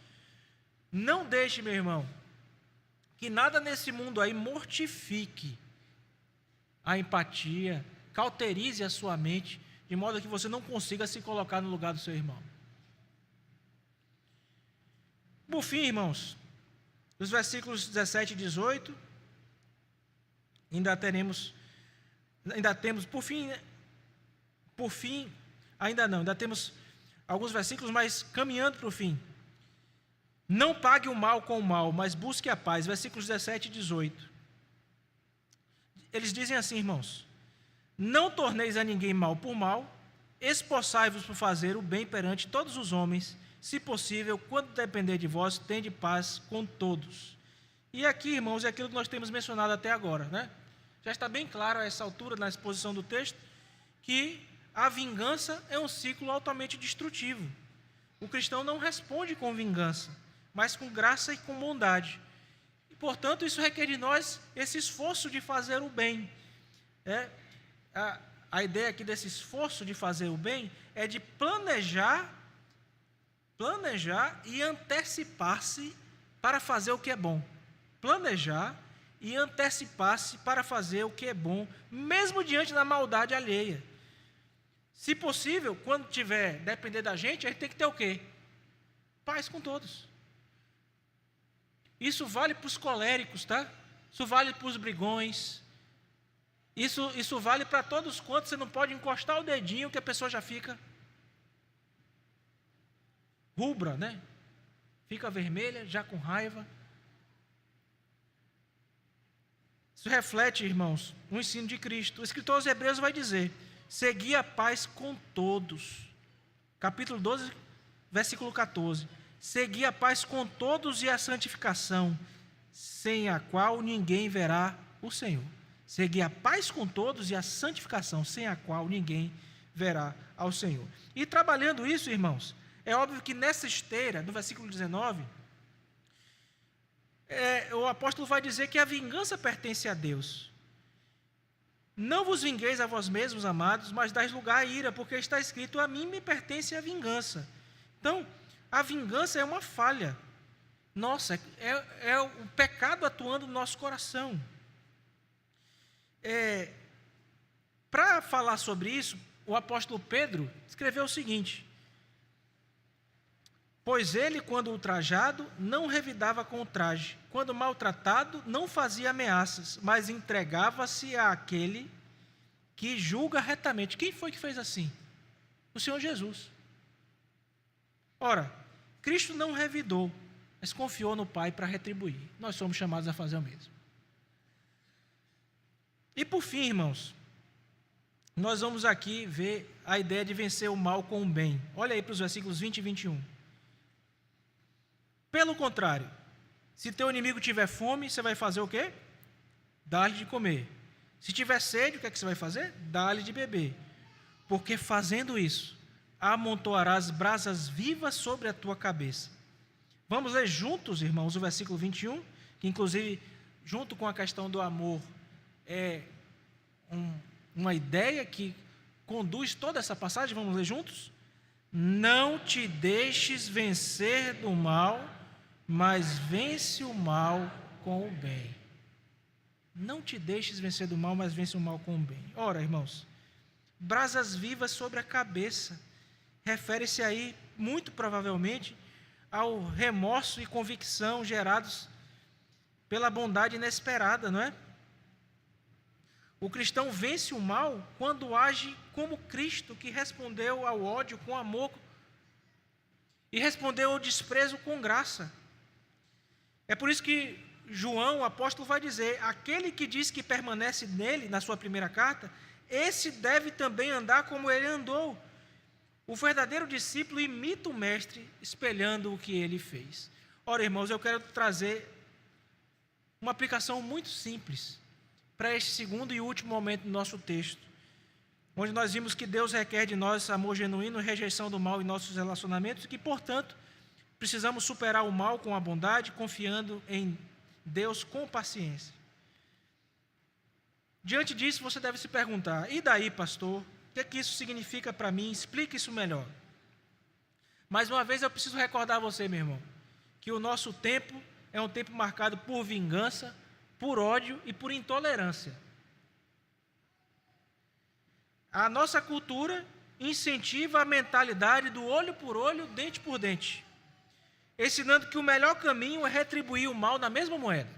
Não deixe, meu irmão, que nada nesse mundo aí mortifique a empatia, cauterize a sua mente, de modo que você não consiga se colocar no lugar do seu irmão. Por fim, irmãos, nos versículos 17 e 18, ainda temos alguns versículos, mas caminhando para o fim. Não pague o mal com o mal, mas busque a paz. Versículos 17 e 18. eles dizem assim, irmãos: não torneis a ninguém mal por mal, esforçai-vos por fazer o bem perante todos os homens, se possível, quando depender de vós, tende paz com todos. E aqui, irmãos, é aquilo que nós temos mencionado até agora, né? Já está bem claro a essa altura, na exposição do texto, que a vingança é um ciclo altamente destrutivo. O cristão não responde com vingança, mas com graça e com bondade. E, portanto, isso requer de nós esse esforço de fazer o bem. A ideia aqui desse esforço de fazer o bem é de planejar e antecipar-se para fazer o que é bom. Planejar e antecipar-se para fazer o que é bom, mesmo diante da maldade alheia. Se possível, quando tiver depender da gente, a gente tem que ter o quê? Paz com todos. Isso vale para os coléricos, tá? Isso vale para os brigões. Isso vale para todos quantos. Você não pode encostar o dedinho que a pessoa já fica rubra, né? Fica vermelha, já com raiva. Isso reflete, irmãos, o ensino de Cristo. O escritor aos Hebreus vai dizer: segui a paz com todos. Capítulo 12, versículo 14. Segui a paz com todos e a santificação, sem a qual ninguém verá o Senhor. Segui a paz com todos e a santificação, sem a qual ninguém verá ao Senhor. E trabalhando isso, irmãos, é óbvio que nessa esteira, no versículo 19, o apóstolo vai dizer que a vingança pertence a Deus. Não vos vingueis a vós mesmos, amados, mas dais lugar à ira, porque está escrito: a mim me pertence a vingança. Então, a vingança é uma falha. Nossa, é o pecado atuando no nosso coração. Para falar sobre isso, o apóstolo Pedro escreveu o seguinte: pois ele, quando ultrajado, não revidava com o traje, quando maltratado, não fazia ameaças, mas entregava-se àquele que julga retamente. Quem foi que fez assim? O Senhor Jesus. Ora, Cristo não revidou, mas confiou no Pai para retribuir. Nós somos chamados a fazer o mesmo. E por fim, irmãos, nós vamos aqui ver a ideia de vencer o mal com o bem. Olha aí para os versículos 20 e 21. Pelo contrário, se teu inimigo tiver fome, você vai fazer o quê? Dá-lhe de comer. Se tiver sede, o que é que você vai fazer? Dá-lhe de beber. Porque fazendo isso, amontoarás brasas vivas sobre a tua cabeça. Vamos ler juntos, irmãos, o versículo 21, que inclusive, junto com a questão do amor, é uma ideia que conduz toda essa passagem. Vamos ler juntos? Não te deixes vencer do mal, mas vence o mal com o bem. Não te deixes vencer do mal, mas vence o mal com o bem. Ora, irmãos, brasas vivas sobre a cabeça refere-se aí, muito provavelmente, ao remorso e convicção gerados pela bondade inesperada, não é? O cristão vence o mal quando age como Cristo, que respondeu ao ódio com amor e respondeu ao desprezo com graça. É por isso que João, o apóstolo, vai dizer: aquele que diz que permanece nele, na sua primeira carta, esse deve também andar como ele andou. O verdadeiro discípulo imita o mestre, espelhando o que ele fez. Ora, irmãos, eu quero trazer uma aplicação muito simples para este segundo e último momento do nosso texto, onde nós vimos que Deus requer de nós amor genuíno, rejeição do mal em nossos relacionamentos, e que, portanto, precisamos superar o mal com a bondade, confiando em Deus com paciência. Diante disso, você deve se perguntar: e daí, pastor? O que isso significa para mim? Explique isso melhor. Mais uma vez, eu preciso recordar a você, meu irmão, que o nosso tempo é um tempo marcado por vingança, por ódio e por intolerância. A nossa cultura incentiva a mentalidade do olho por olho, dente por dente, ensinando que o melhor caminho é retribuir o mal na mesma moeda.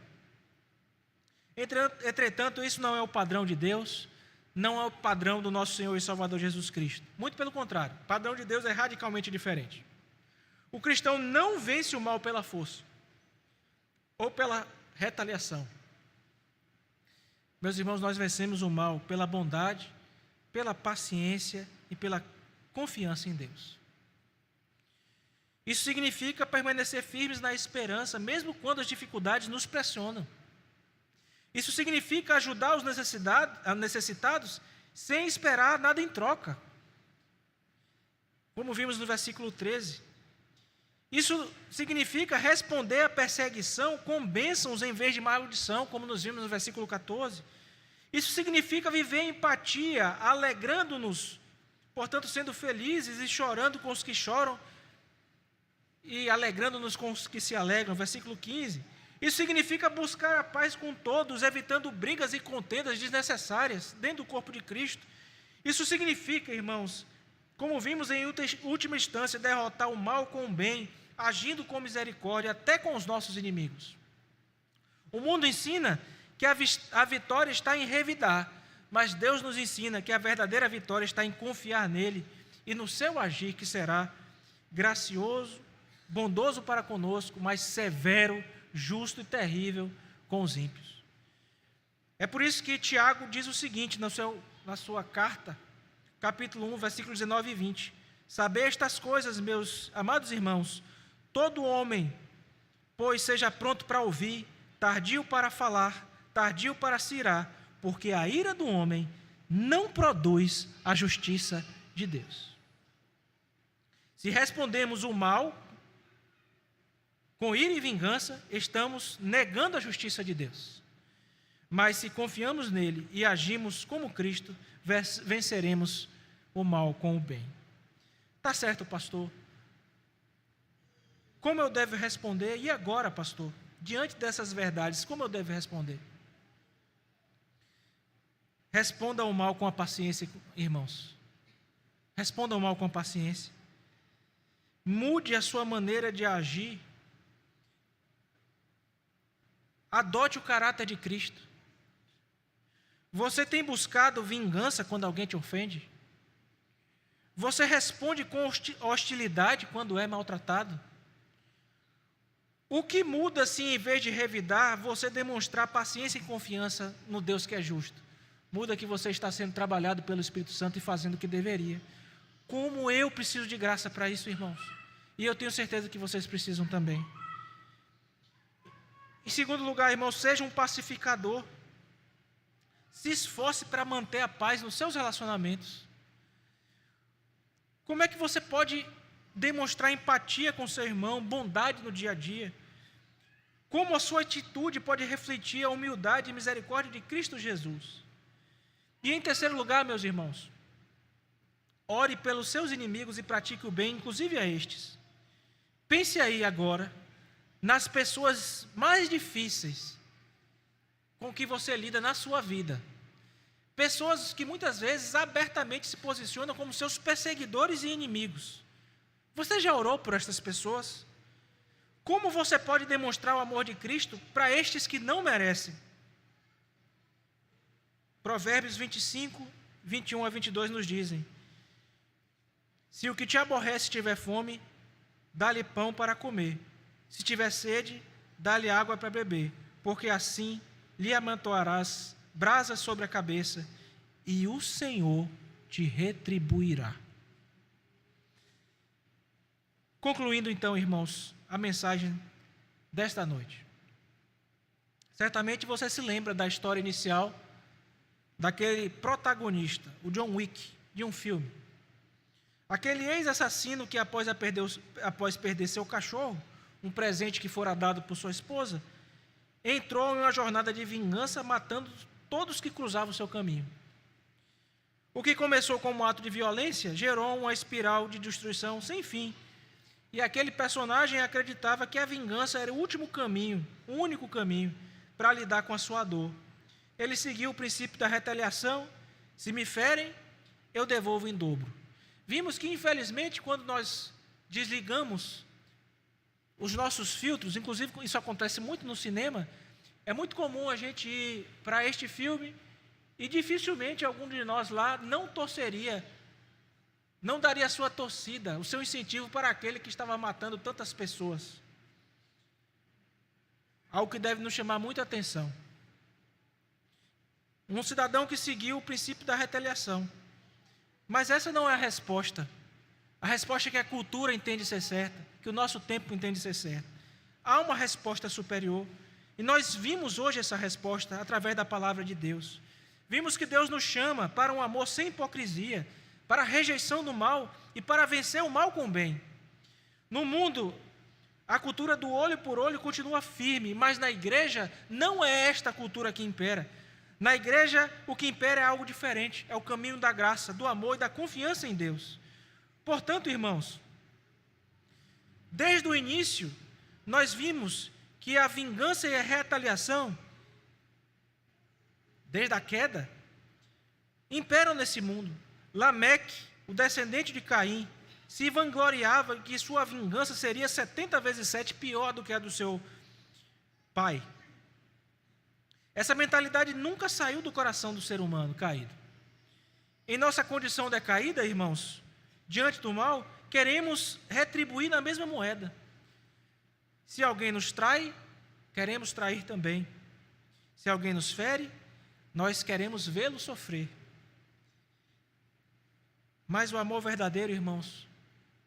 Entretanto, isso não é o padrão de Deus, não é o padrão do nosso Senhor e Salvador Jesus Cristo. Muito pelo contrário, o padrão de Deus é radicalmente diferente. O cristão não vence o mal pela força ou pela retaliação. Meus irmãos, nós vencemos o mal pela bondade, pela paciência e pela confiança em Deus. Isso significa permanecer firmes na esperança, mesmo quando as dificuldades nos pressionam. Isso significa ajudar os necessitados sem esperar nada em troca. Como vimos no versículo 13. Isso significa responder à perseguição com bênçãos em vez de maldição, como nos vimos no versículo 14. Isso significa viver em empatia, alegrando-nos, portanto, sendo felizes e chorando com os que choram e alegrando-nos com os que se alegram, versículo 15. Isso significa buscar a paz com todos, evitando brigas e contendas desnecessárias dentro do corpo de Cristo. Isso significa, irmãos, como vimos em última instância, derrotar o mal com o bem, agindo com misericórdia até com os nossos inimigos. O mundo ensina que a vitória está em revidar, mas Deus nos ensina que a verdadeira vitória está em confiar nele e no seu agir, que será gracioso, bondoso para conosco, mas severo, justo e terrível com os ímpios. É por isso que Tiago diz o seguinte na sua carta, capítulo 1, versículos 19 e 20. Sabei estas coisas, meus amados irmãos, todo homem, pois seja pronto para ouvir, tardio para falar, tardio para se irar, porque a ira do homem não produz a justiça de Deus. Se respondemos o mal com ira e vingança, estamos negando a justiça de Deus. Mas se confiamos nele e agimos como Cristo, venceremos o mal com o bem. Tá certo, pastor? Como eu devo responder? E agora, pastor? Diante dessas verdades, como eu devo responder? Responda ao mal com a paciência, irmãos. Responda ao mal com a paciência. Mude a sua maneira de agir. Adote o caráter de Cristo. Você tem buscado vingança quando alguém te ofende? Você responde com hostilidade quando é maltratado? O que muda se, em vez de revidar, você demonstrar paciência e confiança no Deus que é justo? Muda que você está sendo trabalhado pelo Espírito Santo e fazendo o que deveria. Como eu preciso de graça para isso, irmãos? E eu tenho certeza que vocês precisam também. Em segundo lugar, irmãos, seja um pacificador. Se esforce para manter a paz nos seus relacionamentos. Como é que você pode demonstrar empatia com seu irmão, bondade no dia a dia? Como a sua atitude pode refletir a humildade e misericórdia de Cristo Jesus? E em terceiro lugar, meus irmãos, ore pelos seus inimigos e pratique o bem, inclusive a estes. Pense aí agora nas pessoas mais difíceis com que você lida na sua vida. Pessoas que muitas vezes abertamente se posicionam como seus perseguidores e inimigos. Você já orou por estas pessoas? Como você pode demonstrar o amor de Cristo para estes que não merecem? Provérbios 25, 21 a 22 nos dizem: se o que te aborrece tiver fome, dá-lhe pão para comer. Se tiver sede, dá-lhe água para beber, porque assim lhe amontoarás brasas sobre a cabeça, e o Senhor te retribuirá. Concluindo então, irmãos, a mensagem desta noite. Certamente você se lembra da história inicial daquele protagonista, o John Wick, de um filme. Aquele ex-assassino que após perder seu cachorro, um presente que fora dado por sua esposa, entrou em uma jornada de vingança, matando todos que cruzavam o seu caminho. O que começou como um ato de violência gerou uma espiral de destruição sem fim. E aquele personagem acreditava que a vingança era o último caminho, o único caminho para lidar com a sua dor. Ele seguiu o princípio da retaliação: se me ferem, eu devolvo em dobro. Vimos que, infelizmente, quando nós desligamos os nossos filtros, inclusive isso acontece muito no cinema, é muito comum a gente ir para este filme e dificilmente algum de nós lá não torceria, não daria a sua torcida, o seu incentivo para aquele que estava matando tantas pessoas. Algo que deve nos chamar muita atenção. Um cidadão que seguiu o princípio da retaliação. Mas essa não é a resposta. A resposta que a cultura entende ser certa, que o nosso tempo entende ser certa. Há uma resposta superior. E nós vimos hoje essa resposta através da palavra de Deus. Vimos que Deus nos chama para um amor sem hipocrisia, para a rejeição do mal e para vencer o mal com o bem. No mundo, a cultura do olho por olho continua firme, mas na igreja não é esta cultura que impera. Na igreja, o que impera é algo diferente, é o caminho da graça, do amor e da confiança em Deus. Portanto, irmãos, desde o início, nós vimos que a vingança e a retaliação, desde a queda, imperam nesse mundo. Lameque, o descendente de Caim, se vangloriava que sua vingança seria 70 vezes 7 pior do que a do seu pai. Essa mentalidade nunca saiu do coração do ser humano caído. Em nossa condição decaída, irmãos, diante do mal, queremos retribuir na mesma moeda. Se alguém nos trai, queremos trair também. Se alguém nos fere, nós queremos vê-lo sofrer. Mas o amor verdadeiro, irmãos,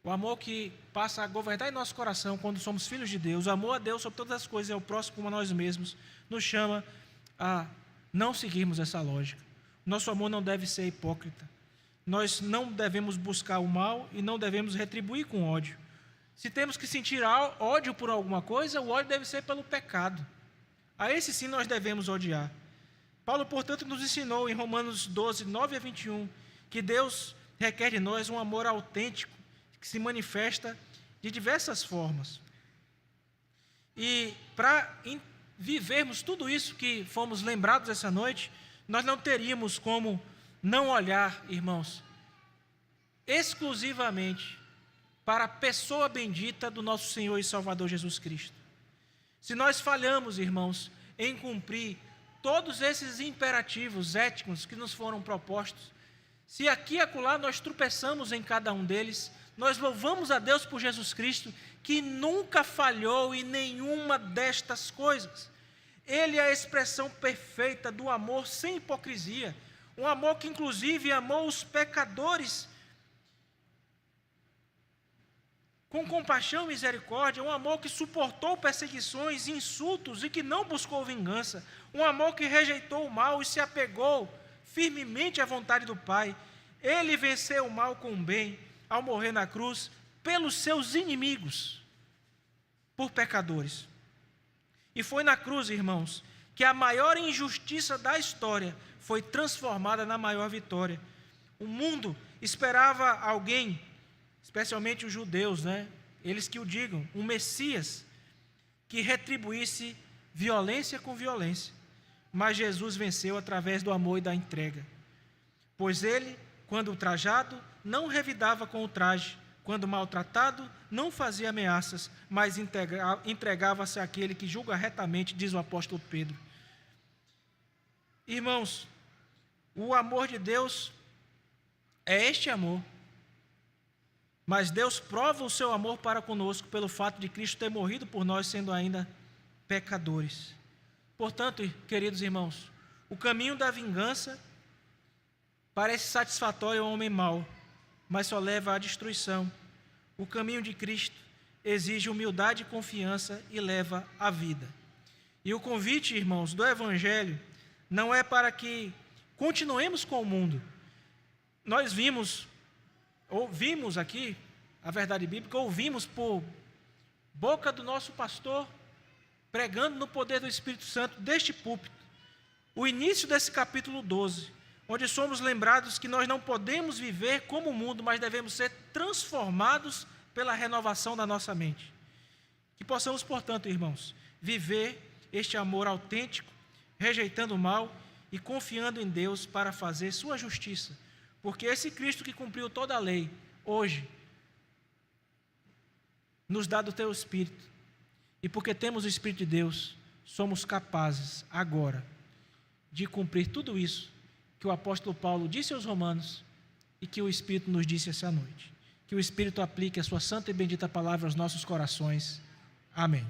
o amor que passa a governar em nosso coração quando somos filhos de Deus, o amor a Deus sobre todas as coisas e ao próximo como a nós mesmos, nos chama a não seguirmos essa lógica. Nosso amor não deve ser hipócrita. Nós não devemos buscar o mal e não devemos retribuir com ódio. Se temos que sentir ódio por alguma coisa, o ódio deve ser pelo pecado. A esse sim nós devemos odiar. Paulo, portanto, nos ensinou em Romanos 12, 9 a 21, que Deus requer de nós um amor autêntico, que se manifesta de diversas formas. E para vivermos tudo isso que fomos lembrados essa noite, nós não teríamos como não olhar, irmãos, exclusivamente para a pessoa bendita do nosso Senhor e Salvador Jesus Cristo. Se nós falhamos, irmãos, em cumprir todos esses imperativos éticos que nos foram propostos, se aqui e acolá nós tropeçamos em cada um deles, nós louvamos a Deus por Jesus Cristo, que nunca falhou em nenhuma destas coisas. Ele é a expressão perfeita do amor sem hipocrisia, um amor que inclusive amou os pecadores com compaixão e misericórdia, um amor que suportou perseguições, insultos e que não buscou vingança, um amor que rejeitou o mal e se apegou firmemente à vontade do Pai. Ele venceu o mal com o bem ao morrer na cruz pelos seus inimigos, por pecadores. E foi na cruz, irmãos, que a maior injustiça da história foi transformada na maior vitória. O mundo esperava alguém, especialmente os judeus, eles que o digam, um Messias que retribuísse violência com violência. Mas Jesus venceu através do amor e da entrega. Pois ele, quando ultrajado, não revidava com o traje, quando maltratado, não fazia ameaças, mas entregava-se àquele que julga retamente, diz o apóstolo Pedro. Irmãos, o amor de Deus é este amor. Mas Deus prova o seu amor para conosco pelo fato de Cristo ter morrido por nós, sendo ainda pecadores. Portanto, queridos irmãos, o caminho da vingança parece satisfatório ao homem mau, mas só leva à destruição. O caminho de Cristo exige humildade e confiança e leva à vida. E o convite, irmãos, do Evangelho não é para que continuemos com o mundo. Nós ouvimos aqui a verdade bíblica, ouvimos por boca do nosso pastor, pregando no poder do Espírito Santo deste púlpito, o início desse capítulo 12, onde somos lembrados que nós não podemos viver como o mundo, mas devemos ser transformados pela renovação da nossa mente. Que possamos, portanto, irmãos, viver este amor autêntico, rejeitando o mal e confiando em Deus para fazer sua justiça. Porque esse Cristo que cumpriu toda a lei, hoje, nos dá do teu Espírito. E porque temos o Espírito de Deus, somos capazes, agora, de cumprir tudo isso que o apóstolo Paulo disse aos Romanos e que o Espírito nos disse essa noite. Que o Espírito aplique a sua santa e bendita palavra aos nossos corações. Amém.